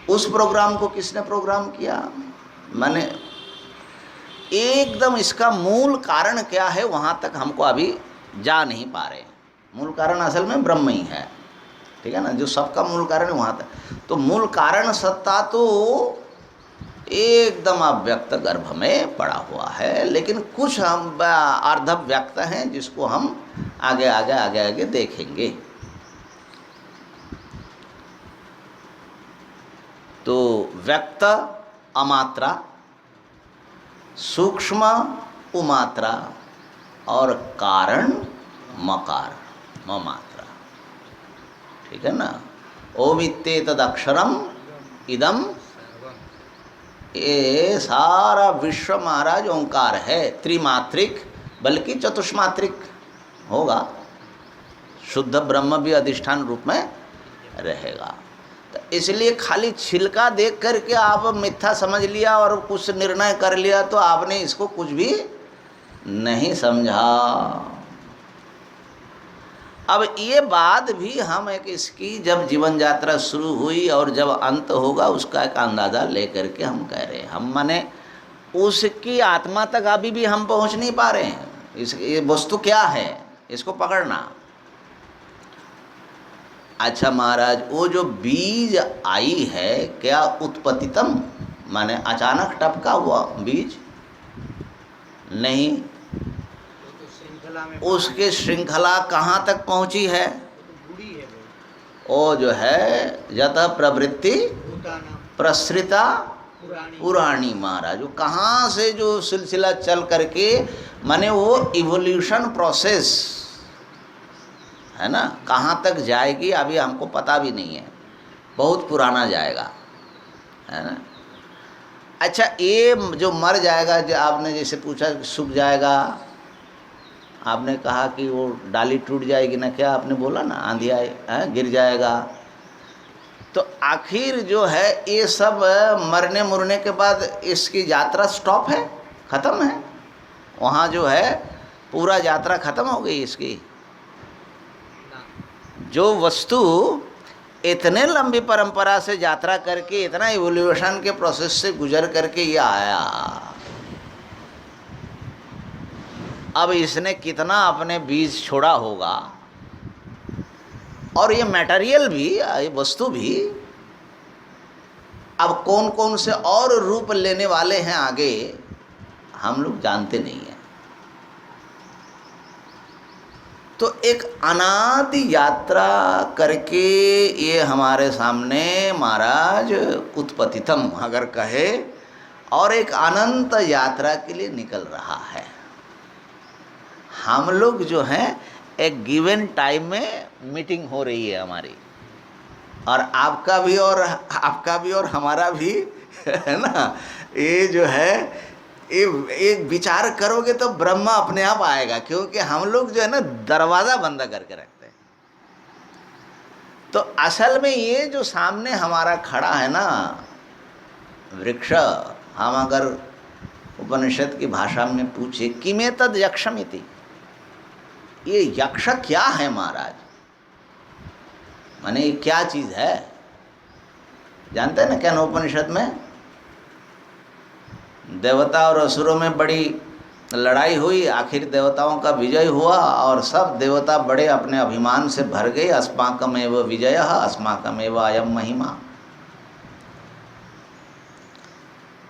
उस प्रोग्राम को किसने प्रोग्राम किया, माने एकदम इसका मूल कारण क्या है वहाँ तक हमको अभी जा नहीं पा रहे। मूल कारण असल में ब्रह्म ही है, ठीक है ना, जो सबका मूल कारण है वहाँ तक। तो मूल कारण सत्ता तो एकदम अव्यक्त गर्भ में पड़ा हुआ है, लेकिन कुछ हम अर्धव्यक्त हैं जिसको हम आगे आगे आगे आगे देखेंगे। तो व्यक्त अमात्रा, सूक्ष्म उमात्रा, और कारण मकार ममात्रा, ठीक है ना। ओमित्ते तदक्षरम इदम, ये सारा विश्व महाराज ओंकार है। त्रिमात्रिक बल्कि चतुष्मात्रिक होगा, शुद्ध ब्रह्म भी अधिष्ठान रूप में रहेगा। तो इसलिए खाली छिलका देख करके आप मिथ्या समझ लिया और कुछ निर्णय कर लिया तो आपने इसको कुछ भी नहीं समझा। अब ये बात भी हम एक इसकी जब जीवन यात्रा शुरू हुई और जब अंत होगा उसका एक अंदाज़ा लेकर के हम कह रहे हैं, हम माने उसकी आत्मा तक अभी भी हम पहुंच नहीं पा रहे हैं। ये वस्तु क्या है इसको पकड़ना। अच्छा महाराज, वो जो बीज आई है क्या उत्पत्तितम, माने अचानक टपका हुआ बीज नहीं, उसके श्रृंखला कहाँ तक पहुँची है, वो जो है यतः प्रवृत्ति प्रसृता पुराणी महाराज, वो कहाँ से जो सिलसिला चल करके, माने वो इवोल्यूशन प्रोसेस है ना, कहाँ तक जाएगी अभी हमको पता भी नहीं है, बहुत पुराना जाएगा, है ना। अच्छा, ये जो मर जाएगा, जो आपने जैसे पूछा सूख जाएगा, आपने कहा कि वो डाली टूट जाएगी ना, क्या आपने बोला ना, आंधी आए गिर जाएगा। तो आखिर जो है ये सब मरने मुरने के बाद इसकी यात्रा स्टॉप है, ख़त्म है, वहाँ जो है पूरा यात्रा ख़त्म हो गई इसकी। जो वस्तु इतने लंबी परंपरा से यात्रा करके, इतना इवोल्यूशन के प्रोसेस से गुजर करके ये आया। अब इसने कितना अपने बीज छोड़ा होगा, और ये मटेरियल भी, ये वस्तु भी अब कौन कौन से और रूप लेने वाले हैं आगे, हम लोग जानते नहीं हैं। तो एक अनादि यात्रा करके ये हमारे सामने महाराज उत्पतितम अगर कहे, और एक अनंत यात्रा के लिए निकल रहा है। हम लोग जो हैं एक गिवन टाइम में मीटिंग हो रही है हमारी, और आपका भी और हमारा भी, है ना। ये जो है, एक विचार करोगे तो ब्रह्मा अपने आप आएगा, क्योंकि हम लोग जो है ना दरवाज़ा बंद करके रखते हैं। तो असल में ये जो सामने हमारा खड़ा है ना वृक्ष, हम अगर उपनिषद की भाषा में पूछे किमे तद यक्षमिति, ये यक्ष क्या है महाराज, माने ये क्या चीज़ है? जानते हैं ना क्या उपनिषद में देवता और असुरों में बड़ी लड़ाई हुई, आखिर देवताओं का विजय हुआ, और सब देवता बड़े अपने अभिमान से भर गए। अस्माकमेव विजयः अस्माकमेव अयं महिमा।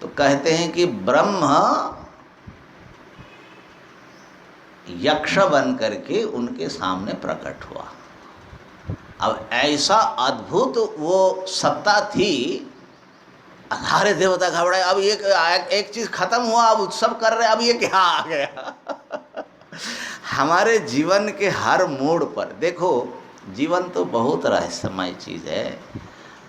तो कहते हैं कि ब्रह्म यक्ष बन करके उनके सामने प्रकट हुआ। अब ऐसा अद्भुत वो सत्ता थी, सारे देवता घबराए। अब ये एक चीज खत्म हुआ, अब उत्सव कर रहे, अब ये क्या आ गया। हमारे जीवन के हर मोड़ पर देखो, जीवन तो बहुत रहस्यमय चीज़ है।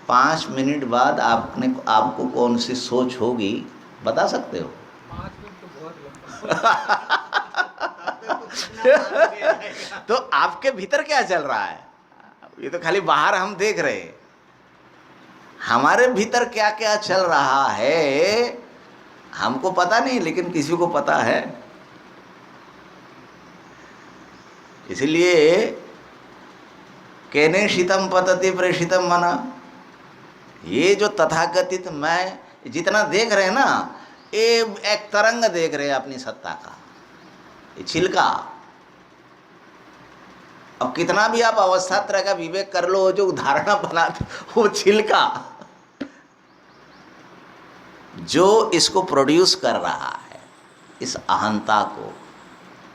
5 मिनट बाद आपको कौन सी सोच होगी बता सकते हो?
5 मिनट तो बहुत लंबा।
तो आपके भीतर क्या चल रहा है? ये तो खाली बाहर हम देख रहे हैं, हमारे भीतर क्या क्या चल रहा है हमको पता नहीं, लेकिन किसी को पता है। इसलिए केने शीतम पतति प्रेषितम मना, ये जो तथाकथित मैं जितना देख रहे हैं ना, ये एक तरंग देख रहे हैं अपनी सत्ता का, ये छिलका। अब कितना भी आप अवस्था तरह का विवेक कर लो, जो उदाहरण बनाते वो छिलका जो इसको प्रोड्यूस कर रहा है, इस अहंता को,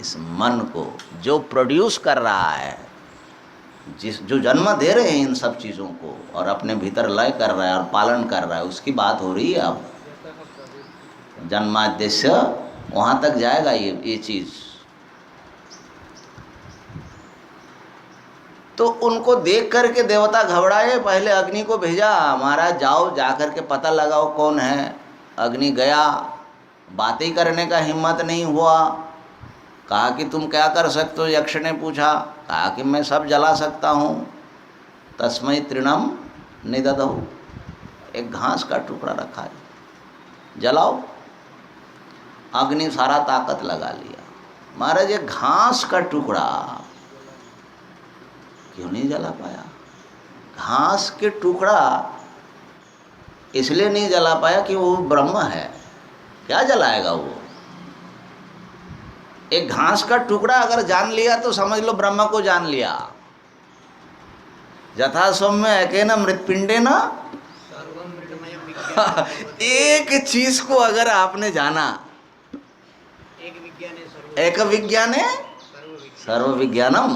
इस मन को जो प्रोड्यूस कर रहा है, जो जन्म दे रहे हैं इन सब चीज़ों को, और अपने भीतर लय कर रहा है और पालन कर रहा है, उसकी बात हो रही है। अब जन्माद्यस्य वहाँ तक जाएगा ये चीज़। तो उनको देख करके देवता घबराए, पहले अग्नि को भेजा, महाराज जाओ जा करके पता लगाओ कौन है। अग्नि गया, बातें करने का हिम्मत नहीं हुआ। कहा कि तुम क्या कर सकते हो? यक्ष ने पूछा, कहा कि मैं सब जला सकता हूँ। तस्मै तृणम निदधौ, एक घास का टुकड़ा रखा है, जलाओ। अग्नि सारा ताकत लगा लिया। महाराज एक घास का टुकड़ा क्यों नहीं जला पाया? घास के टुकड़ा इसलिए नहीं जला पाया कि वो ब्रह्म है, क्या जलाएगा वो? एक घास का टुकड़ा अगर जान लिया तो समझ लो ब्रह्म को जान लिया। यथा सौम्य एकेन मृत्पिंडेन, एक चीज को अगर आपने जाना, एक विज्ञाने सर्व विज्ञानम,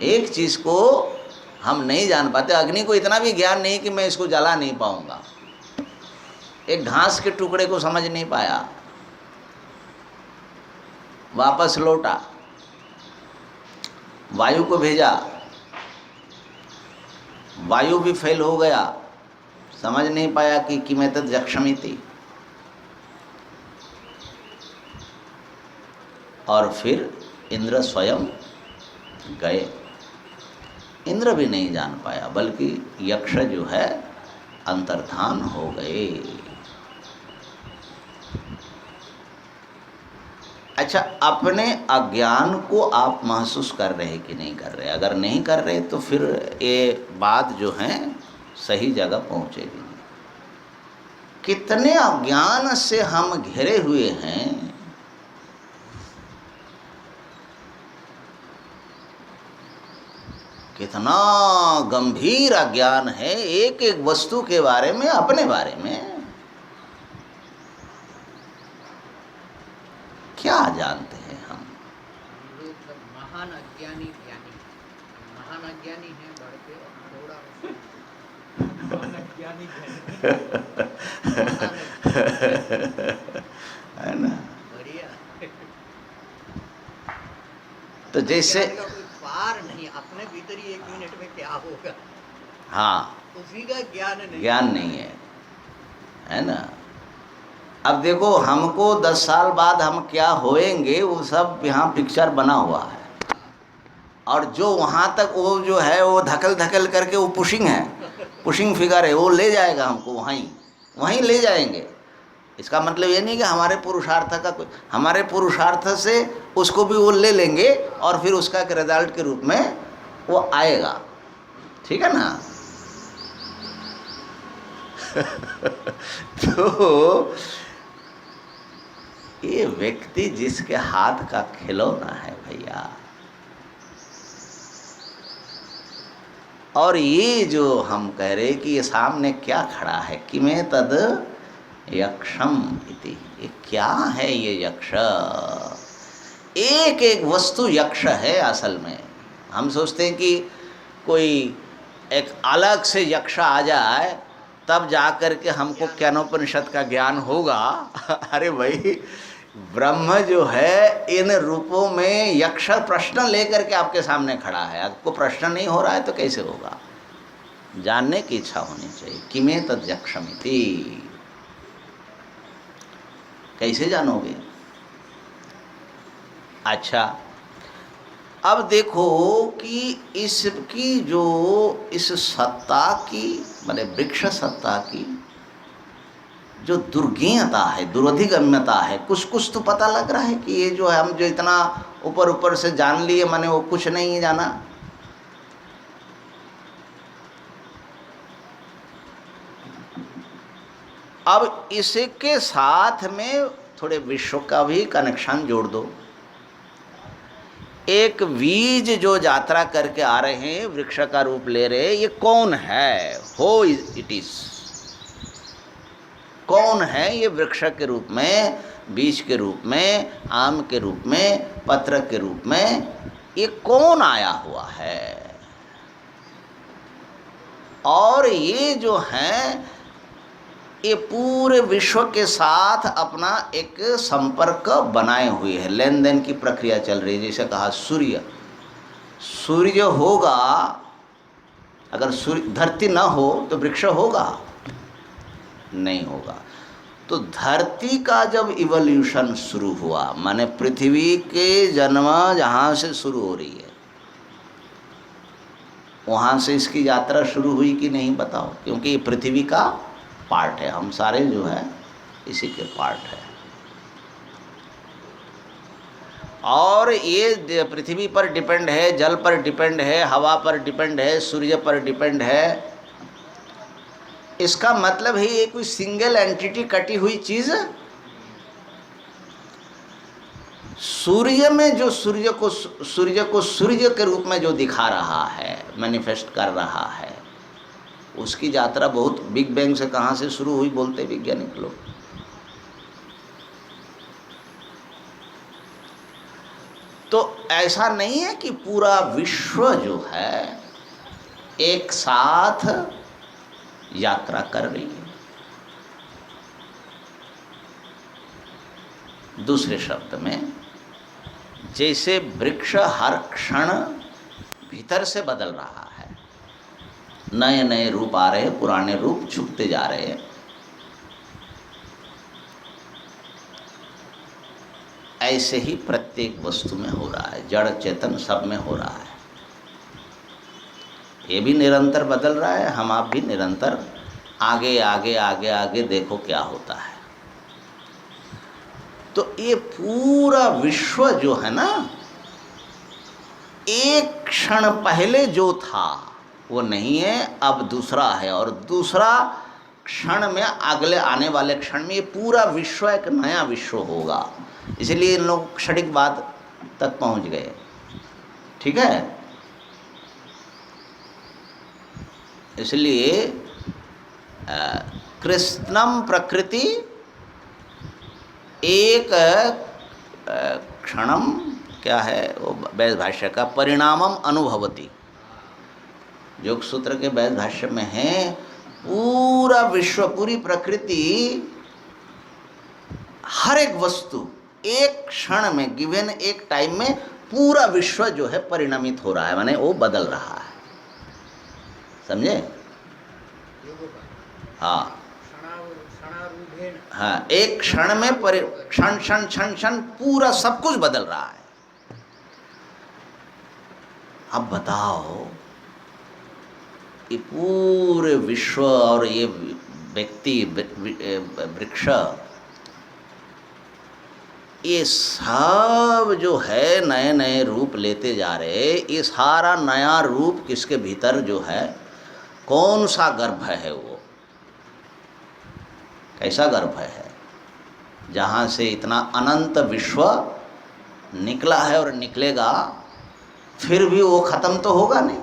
एक चीज को हम नहीं जान पाते। अग्नि को इतना भी ज्ञान नहीं कि मैं इसको जला नहीं पाऊंगा, एक घास के टुकड़े को समझ नहीं पाया, वापस लौटा, वायु को भेजा, वायु भी फेल हो गया, समझ नहीं पाया कि किमे तद यक्षमिति। और फिर इंद्र स्वयं गए, इंद्र भी नहीं जान पाया, बल्कि यक्ष जो है अंतर्धान हो गए। अच्छा, अपने अज्ञान को आप महसूस कर रहे हैं कि नहीं कर रहे? अगर नहीं कर रहे तो फिर ये बात जो है सही जगह पहुंचेगी नहीं। कितने अज्ञान से हम घिरे हुए हैं, कितना गंभीर अज्ञान है एक एक वस्तु के बारे में, अपने बारे में। क्या जानते हैं हम?
लोग सब महान अज्ञानी ज्ञानी, महान अज्ञानी है बढ़ के थोड़ा
ज्ञानी
है ना?
बढ़िया।
तो जैसे
ज्ञान का कोई पार नहीं, अपने भीतर ही 1 मिनट में क्या होगा
हाँ,
उसी का ज्ञान नहीं,
ज्ञान नहीं है ना? अब देखो, हमको 10 साल बाद हम क्या होएंगे वो सब यहाँ पिक्चर बना हुआ है, और जो वहाँ तक वो जो है वो धकल धकल करके वो पुशिंग फिगर है, वो ले जाएगा हमको वहीं ले जाएंगे। इसका मतलब ये नहीं कि हमारे पुरुषार्थ का कोई, हमारे पुरुषार्थ से उसको भी वो ले लेंगे और फिर उसका एक रिजल्ट के रूप में वो आएगा, ठीक है ना? तो ये व्यक्ति जिसके हाथ का खिलौना है भैया, और ये जो हम कह रहे कि ये सामने क्या खड़ा है, कि मैं तद यक्षम इति, ये क्या है? ये यक्ष, एक एक वस्तु यक्ष है असल में। हम सोचते हैं कि कोई एक अलग से यक्ष आ जाए तब जा कर के हमको ज्ञानोपनिषद का ज्ञान होगा। अरे भाई, ब्रह्म जो है इन रूपों में यक्ष प्रश्न लेकर के आपके सामने खड़ा है, आपको प्रश्न नहीं हो रहा है तो कैसे होगा? जानने की इच्छा होनी चाहिए। किमे तद यक्षमिति, कैसे जानोगे? अच्छा, अब देखो कि इसकी जो इस सत्ता की, माने वृक्ष सत्ता की जो दुर्गेयता है, दुरधिगम्यता है, कुछ तो पता लग रहा है कि ये जो है हम जो इतना ऊपर से जान लिए, माने वो कुछ नहीं जाना। अब इसके साथ में थोड़े विश्व का भी कनेक्शन जोड़ दो। एक बीज जो यात्रा करके आ रहे हैं, वृक्ष का रूप ले रहे हैं, ये कौन है? हो इट इज, कौन है ये? वृक्ष के रूप में, बीज के रूप में, आम के रूप में, पत्र के रूप में, ये कौन आया हुआ है? और ये जो है ये पूरे विश्व के साथ अपना एक संपर्क बनाए हुए है, लेन देन की प्रक्रिया चल रही है। जैसे कहा सूर्य होगा, अगर सूर्य धरती ना हो तो वृक्ष होगा? नहीं होगा। तो धरती का जब इवोल्यूशन शुरू हुआ, माने पृथ्वी के जन्म जहाँ से शुरू हो रही है, वहाँ से इसकी यात्रा शुरू हुई कि नहीं बताओ? क्योंकि ये पृथ्वी का पार्ट है, हम सारे जो है इसी के पार्ट है। और ये पृथ्वी पर डिपेंड है, जल पर डिपेंड है, हवा पर डिपेंड है, सूर्य पर डिपेंड है। इसका मतलब है ये कोई सिंगल एंटिटी कटी हुई चीज। सूर्य में जो सूर्य को सूर्य के रूप में जो दिखा रहा है, मैनिफेस्ट कर रहा है, उसकी यात्रा बहुत बिग बैंग से कहाँ से शुरू हुई बोलते वैज्ञानिक लोग। तो ऐसा नहीं है कि पूरा विश्व जो है एक साथ यात्रा कर रही है। दूसरे शब्द में, जैसे वृक्ष हर क्षण भीतर से बदल रहा है, नए नए रूप आ रहे हैं, पुराने रूप छुपते जा रहे हैं, ऐसे ही प्रत्येक वस्तु में हो रहा है, जड़ चेतन सब में हो रहा है। ये भी निरंतर बदल रहा है, हम आप भी निरंतर आगे आगे आगे आगे देखो क्या होता है। तो ये पूरा विश्व जो है ना, एक क्षण पहले जो था वो नहीं है, अब दूसरा है, और दूसरा क्षण में अगले आने वाले क्षण में ये पूरा विश्व एक नया विश्व होगा। इसलिए इन लोग क्षणिकवाद तक पहुंच गए। ठीक है, इसलिए कृष्णम प्रकृति एक क्षणम, क्या है वो वैद भाष्य का, परिणामम अनुभवती। योग सूत्र के वैद भाष्य में है पूरा विश्व, पूरी प्रकृति, हर एक वस्तु एक क्षण में, गिवन एक टाइम में पूरा विश्व जो है परिणमित हो रहा है, माने वो बदल रहा है। समझे? हाँ हाँ, एक क्षण में क्षण क्षण क्षण क्षण पूरा सब कुछ बदल रहा है। अब बताओ, ये पूरे विश्व और ये व्यक्ति, वृक्ष, ये सब जो है नए नए रूप लेते जा रहे, ये सारा नया रूप किसके भीतर जो है, कौन सा गर्भ है वो, कैसा गर्भ है, जहाँ से इतना अनंत विश्व निकला है और निकलेगा, फिर भी वो खत्म तो होगा नहीं।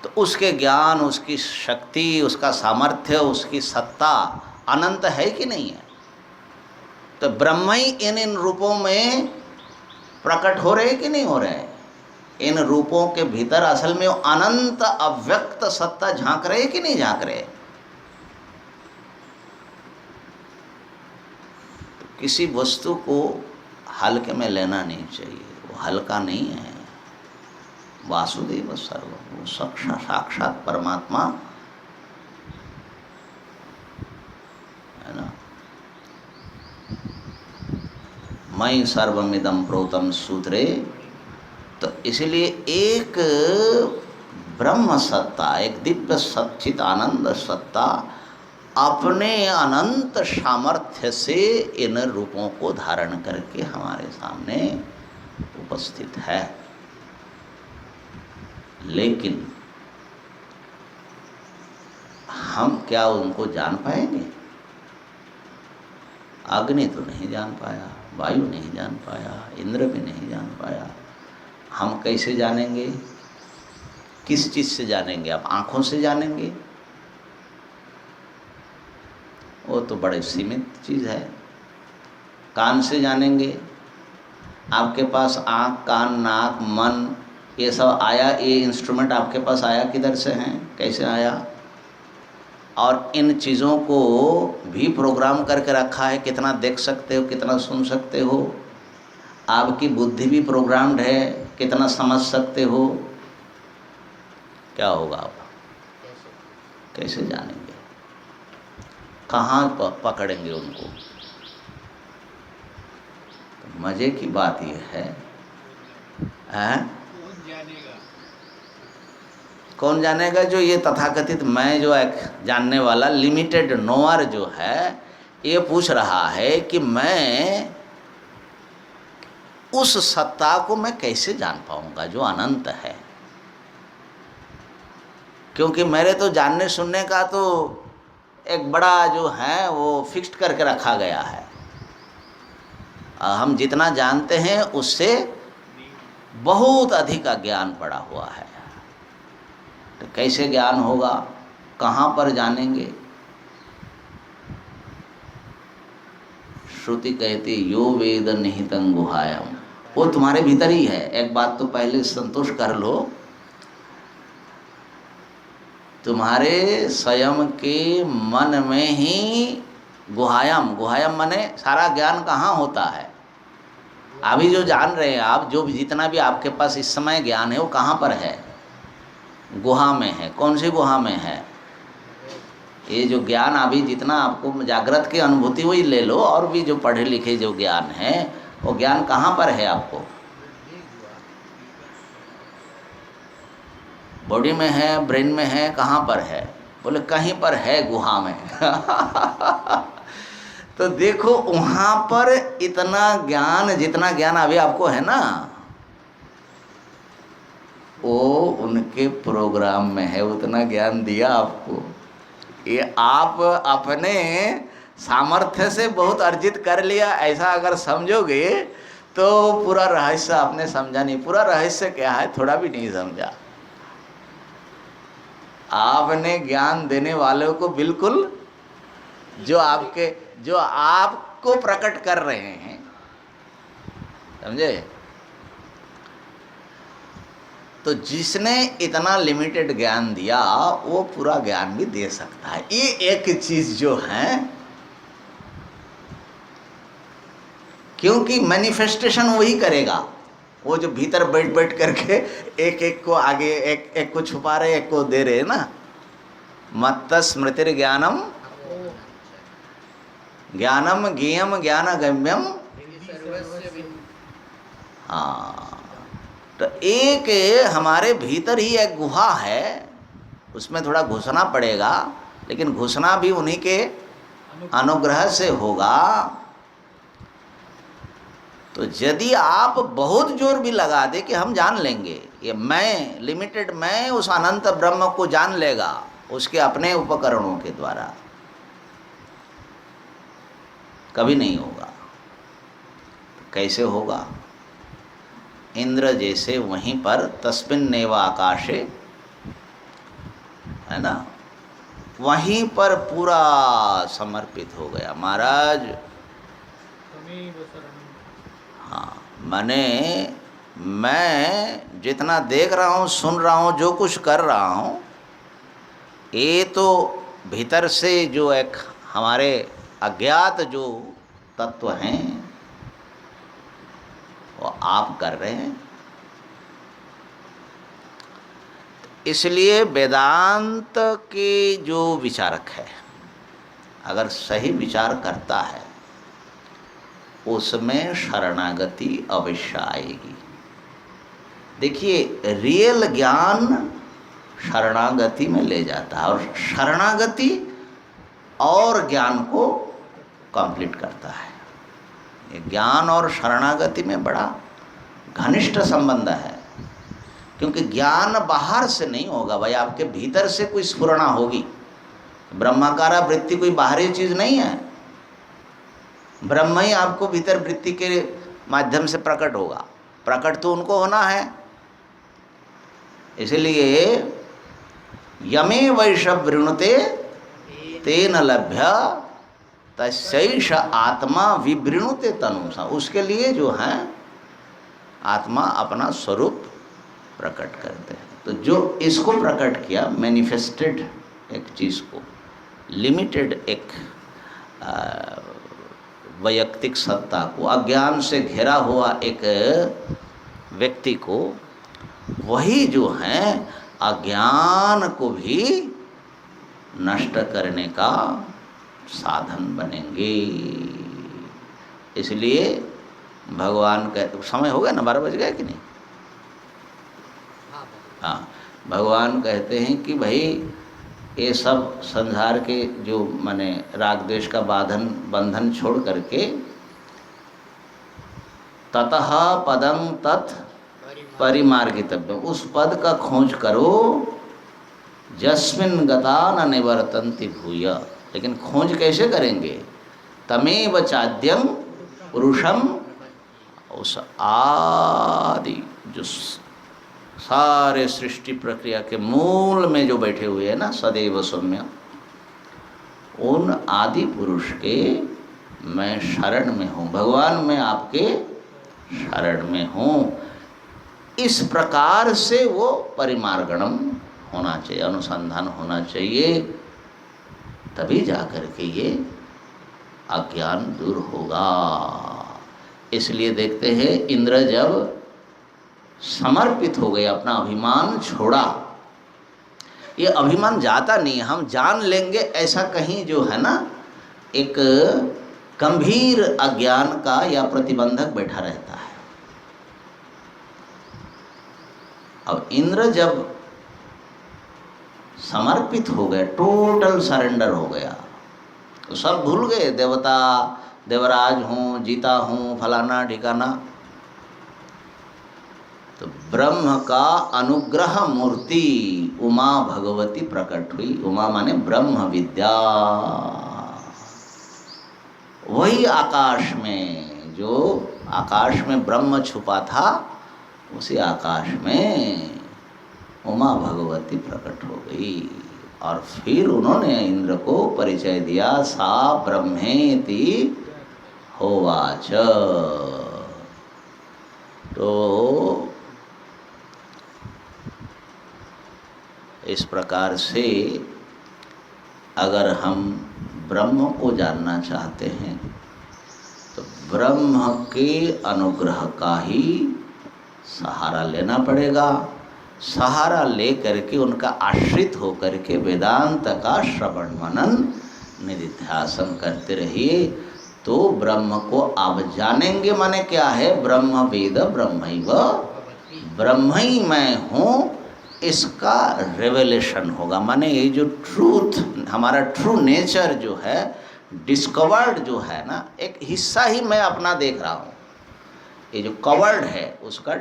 तो उसके ज्ञान, उसकी शक्ति, उसका सामर्थ्य, उसकी सत्ता अनंत है कि नहीं है? तो ब्रह्म ही इन रूपों में प्रकट हो रहे कि नहीं हो रहे? इन रूपों के भीतर असल में वो अनंत अव्यक्त सत्ता झांक रहे कि नहीं झांक रहे? तो किसी वस्तु को हल्के में लेना नहीं चाहिए, वो हल्का नहीं है। वासुदेव सर्वम, वो साक्षात परमात्मा है ना। मयि सर्वमिदं प्रोतम सूत्रे, तो इसलिए एक ब्रह्म सत्ता, एक दिव्य सच्चित आनंद सत्ता अपने अनंत सामर्थ्य से इन रूपों को धारण करके हमारे सामने उपस्थित है। लेकिन हम क्या उनको जान पाएंगे? अग्नि तो नहीं जान पाया, वायु नहीं जान पाया, इंद्र भी नहीं जान पाया। हम कैसे जानेंगे? किस चीज़ से जानेंगे? आप आँखों से जानेंगे? वो तो बड़े सीमित चीज़ है। कान से जानेंगे? आपके पास आँख, कान, नाक, मन ये सब आया, ये इंस्ट्रूमेंट आपके पास आया किधर से हैं? कैसे आया? और इन चीज़ों को भी प्रोग्राम करके रखा है, कितना देख सकते हो, कितना सुन सकते हो। आपकी बुद्धि भी प्रोग्राम्ड है, कितना समझ सकते हो। क्या होगा? आप कैसे जानेंगे? कहाँ पकड़ेंगे उनको? तो मज़े की बात यह है, कौन जानेगा? जो ये तथाकथित मैं, जो एक जानने वाला लिमिटेड नोअर जो है, ये पूछ रहा है कि मैं उस सत्ता को मैं कैसे जान पाऊंगा जो अनंत है। क्योंकि मेरे तो जानने सुनने का तो एक बड़ा जो है वो फिक्स्ड करके रखा गया है। हम जितना जानते हैं उससे बहुत अधिक अज्ञान पड़ा हुआ है। तो कैसे ज्ञान होगा? कहाँ पर जानेंगे? श्रुति कहती यो वेद निहितं गुहायाम, वो तुम्हारे भीतर ही है। एक बात तो पहले संतोष कर लो, तुम्हारे स्वयं के मन में ही गुहायाम, गुहायाम माने सारा ज्ञान कहाँ होता है? अभी जो जान रहे हैं आप, जो भी जितना भी आपके पास इस समय ज्ञान है वो कहाँ पर है? गुहा में है। कौन सी गुहा में है? ये जो ज्ञान अभी जितना आपको जागृत की अनुभूति हुई ले लो, और भी जो पढ़े लिखे जो ज्ञान है वो ज्ञान कहाँ पर है आपको? बॉडी में है, ब्रेन में है, कहाँ पर है? बोले कहीं पर है गुहा में। तो देखो वहाँ पर इतना ज्ञान, जितना ज्ञान अभी आपको है ना, वो उनके प्रोग्राम में है, उतना ज्ञान दिया आपको। ये आप अपने सामर्थ्य से बहुत अर्जित कर लिया ऐसा अगर समझोगे तो पूरा रहस्य आपने समझा नहीं। पूरा रहस्य क्या है थोड़ा भी नहीं समझा। आपने ज्ञान देने वालों को बिल्कुल जो आपको प्रकट कर रहे हैं, समझे। तो जिसने इतना लिमिटेड ज्ञान दिया वो पूरा ज्ञान भी दे सकता है। ये एक चीज जो है, क्योंकि मैनिफेस्टेशन वही करेगा। वो जो भीतर बैठ बैठ करके एक एक को आगे, एक एक को छुपा रहे, एक को दे रहे ना। मत्त स्मृतिर ज्ञानम ज्ञानम ज्ञेयम ज्ञानगम्यम। हाँ, तो एक हमारे भीतर ही एक गुहा है, उसमें थोड़ा घुसना पड़ेगा, लेकिन घुसना भी उन्हीं के अनुग्रह से होगा। तो यदि आप बहुत जोर भी लगा दे कि हम जान लेंगे, ये मैं लिमिटेड मैं उस अनंत ब्रह्म को जान लेगा उसके अपने उपकरणों के द्वारा, कभी नहीं होगा। कैसे होगा? इंद्र जैसे वहीं पर तस्मिन्नेव आकाशे, है ना, वहीं पर पूरा समर्पित हो गया महाराज। हाँ, माने मैं जितना देख रहा हूँ, सुन रहा हूँ, जो कुछ कर रहा हूँ, ये तो भीतर से जो एक हमारे अज्ञात जो तत्व हैं वो आप कर रहे हैं। इसलिए वेदांत के जो विचारक है अगर सही विचार करता है उसमें शरणागति अवश्य आएगी। देखिए रियल ज्ञान शरणागति में ले जाता है, और शरणागति और ज्ञान को कंप्लीट करता है। ये ज्ञान और शरणागति में बड़ा घनिष्ठ संबंध है, क्योंकि ज्ञान बाहर से नहीं होगा भाई, आपके भीतर से कोई स्फुरणा होगी। ब्रह्माकारा वृत्ति कोई बाहरी चीज़ नहीं है, ब्रह्म ही आपको भीतर वृत्ति के माध्यम से प्रकट होगा। प्रकट तो उनको होना है, इसलिए यमे वैषव वृणुते तेन लभ्य तस्यैष आत्मा विवृणुते तनुषा। उसके लिए जो है आत्मा अपना स्वरूप प्रकट करते हैं। तो जो इसको प्रकट किया, मैनिफेस्टेड एक चीज़ को, लिमिटेड एक वैयक्तिक सत्ता को, अज्ञान से घिरा हुआ एक व्यक्ति को, वही जो है अज्ञान को भी नष्ट करने का साधन बनेंगे। इसलिए भगवान कहते, समय हो गया ना, 12 बज गया कि नहीं? हाँ, भगवान कहते हैं कि भाई ये सब संसार के जो माने राग द्वेष का बंधन छोड़ करके ततः पदं तत् परिमार्गितव्यम, उस पद का खोज करो जस्मिन् गता न निवर्तन्ति भूय। लेकिन खोज कैसे करेंगे? तमेव चाद्यं पुरुषम, उस आदि जो सारे सृष्टि प्रक्रिया के मूल में जो बैठे हुए हैं ना, सदैव सौम्य, उन आदि पुरुष के मैं शरण में हूँ। भगवान मैं आपके शरण में हूँ। इस प्रकार से वो परिमार्गणम होना चाहिए, अनुसंधान होना चाहिए, तभी जाकर के ये अज्ञान दूर होगा। इसलिए देखते हैं इंद्र जब समर्पित हो गए, अपना अभिमान छोड़ा। ये अभिमान जाता नहीं, हम जान लेंगे ऐसा कहीं जो है ना एक गंभीर अज्ञान का या प्रतिबंधक बैठा रहता है। अब इंद्र जब समर्पित हो गए, टोटल सरेंडर हो गया। तो सब भूल गए, देवता देवराज हूँ, जीता हूँ, फलाना ठिकाना। तो ब्रह्म का अनुग्रह मूर्ति उमा भगवती प्रकट हुई। उमा माने ब्रह्म विद्या। वही आकाश में, जो आकाश में ब्रह्म छुपा था, उसी आकाश में उमा भगवती प्रकट हो गई। और फिर उन्होंने इंद्र को परिचय दिया, सा ब्रह्मेति होवाच। तो इस प्रकार से अगर हम ब्रह्म को जानना चाहते हैं तो ब्रह्म के अनुग्रह का ही सहारा लेना पड़ेगा। सहारा ले करके, उनका आश्रित हो करके वेदांत का श्रवण मनन निधिध्यासन करते रहिए। तो ब्रह्म को आप जानेंगे। माने क्या है? ब्रह्म वेद ब्रह्मैव, ब्रह्म ही मैं हूँ, इसका रेवलेशन होगा। माने ये जो ट्रूथ, हमारा ट्रू नेचर जो है, डिस्कवर्ड जो है ना, एक हिस्सा ही मैं अपना देख रहा हूँ। ये जो कवर्ड है उसका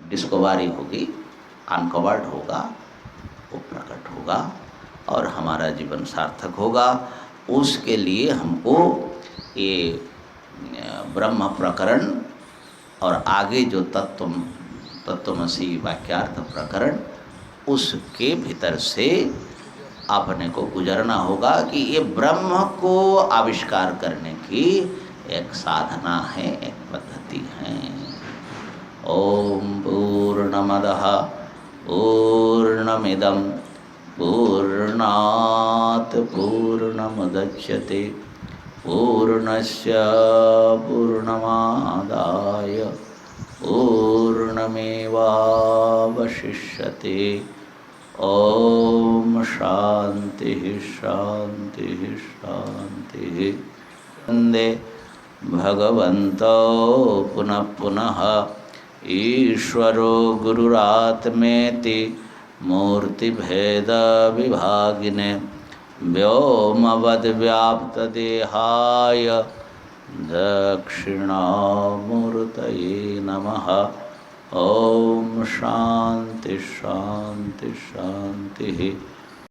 डिस्कवरी होगी, अनकवर्ड होगा, वो प्रकट होगा और हमारा जीवन सार्थक होगा। उसके लिए हमको ये ब्रह्म प्रकरण और आगे जो तत्वमसी वाक्यार्थ प्रकरण, उसके भीतर से अपने को गुजरना होगा कि ये ब्रह्म को आविष्कार करने की एक साधना है, एक पद्धति है। ओम पूर्णमदः पूर्णमिदं पूर्णात् पूर्णमुदच्यते पूर्णस्य पूर्णमादाय पूर्णमेवावशिष्यते। ओम शांति शांति शांति। वंदे भगवन्तो पुनः पुनः ईश्वरो गुरुरात्मेति मूर्तिभेद विभागिने व्योमवद्व्याप्तदेहाय दक्षिणामूर्तये नमः। ओम शांति शांति शांति।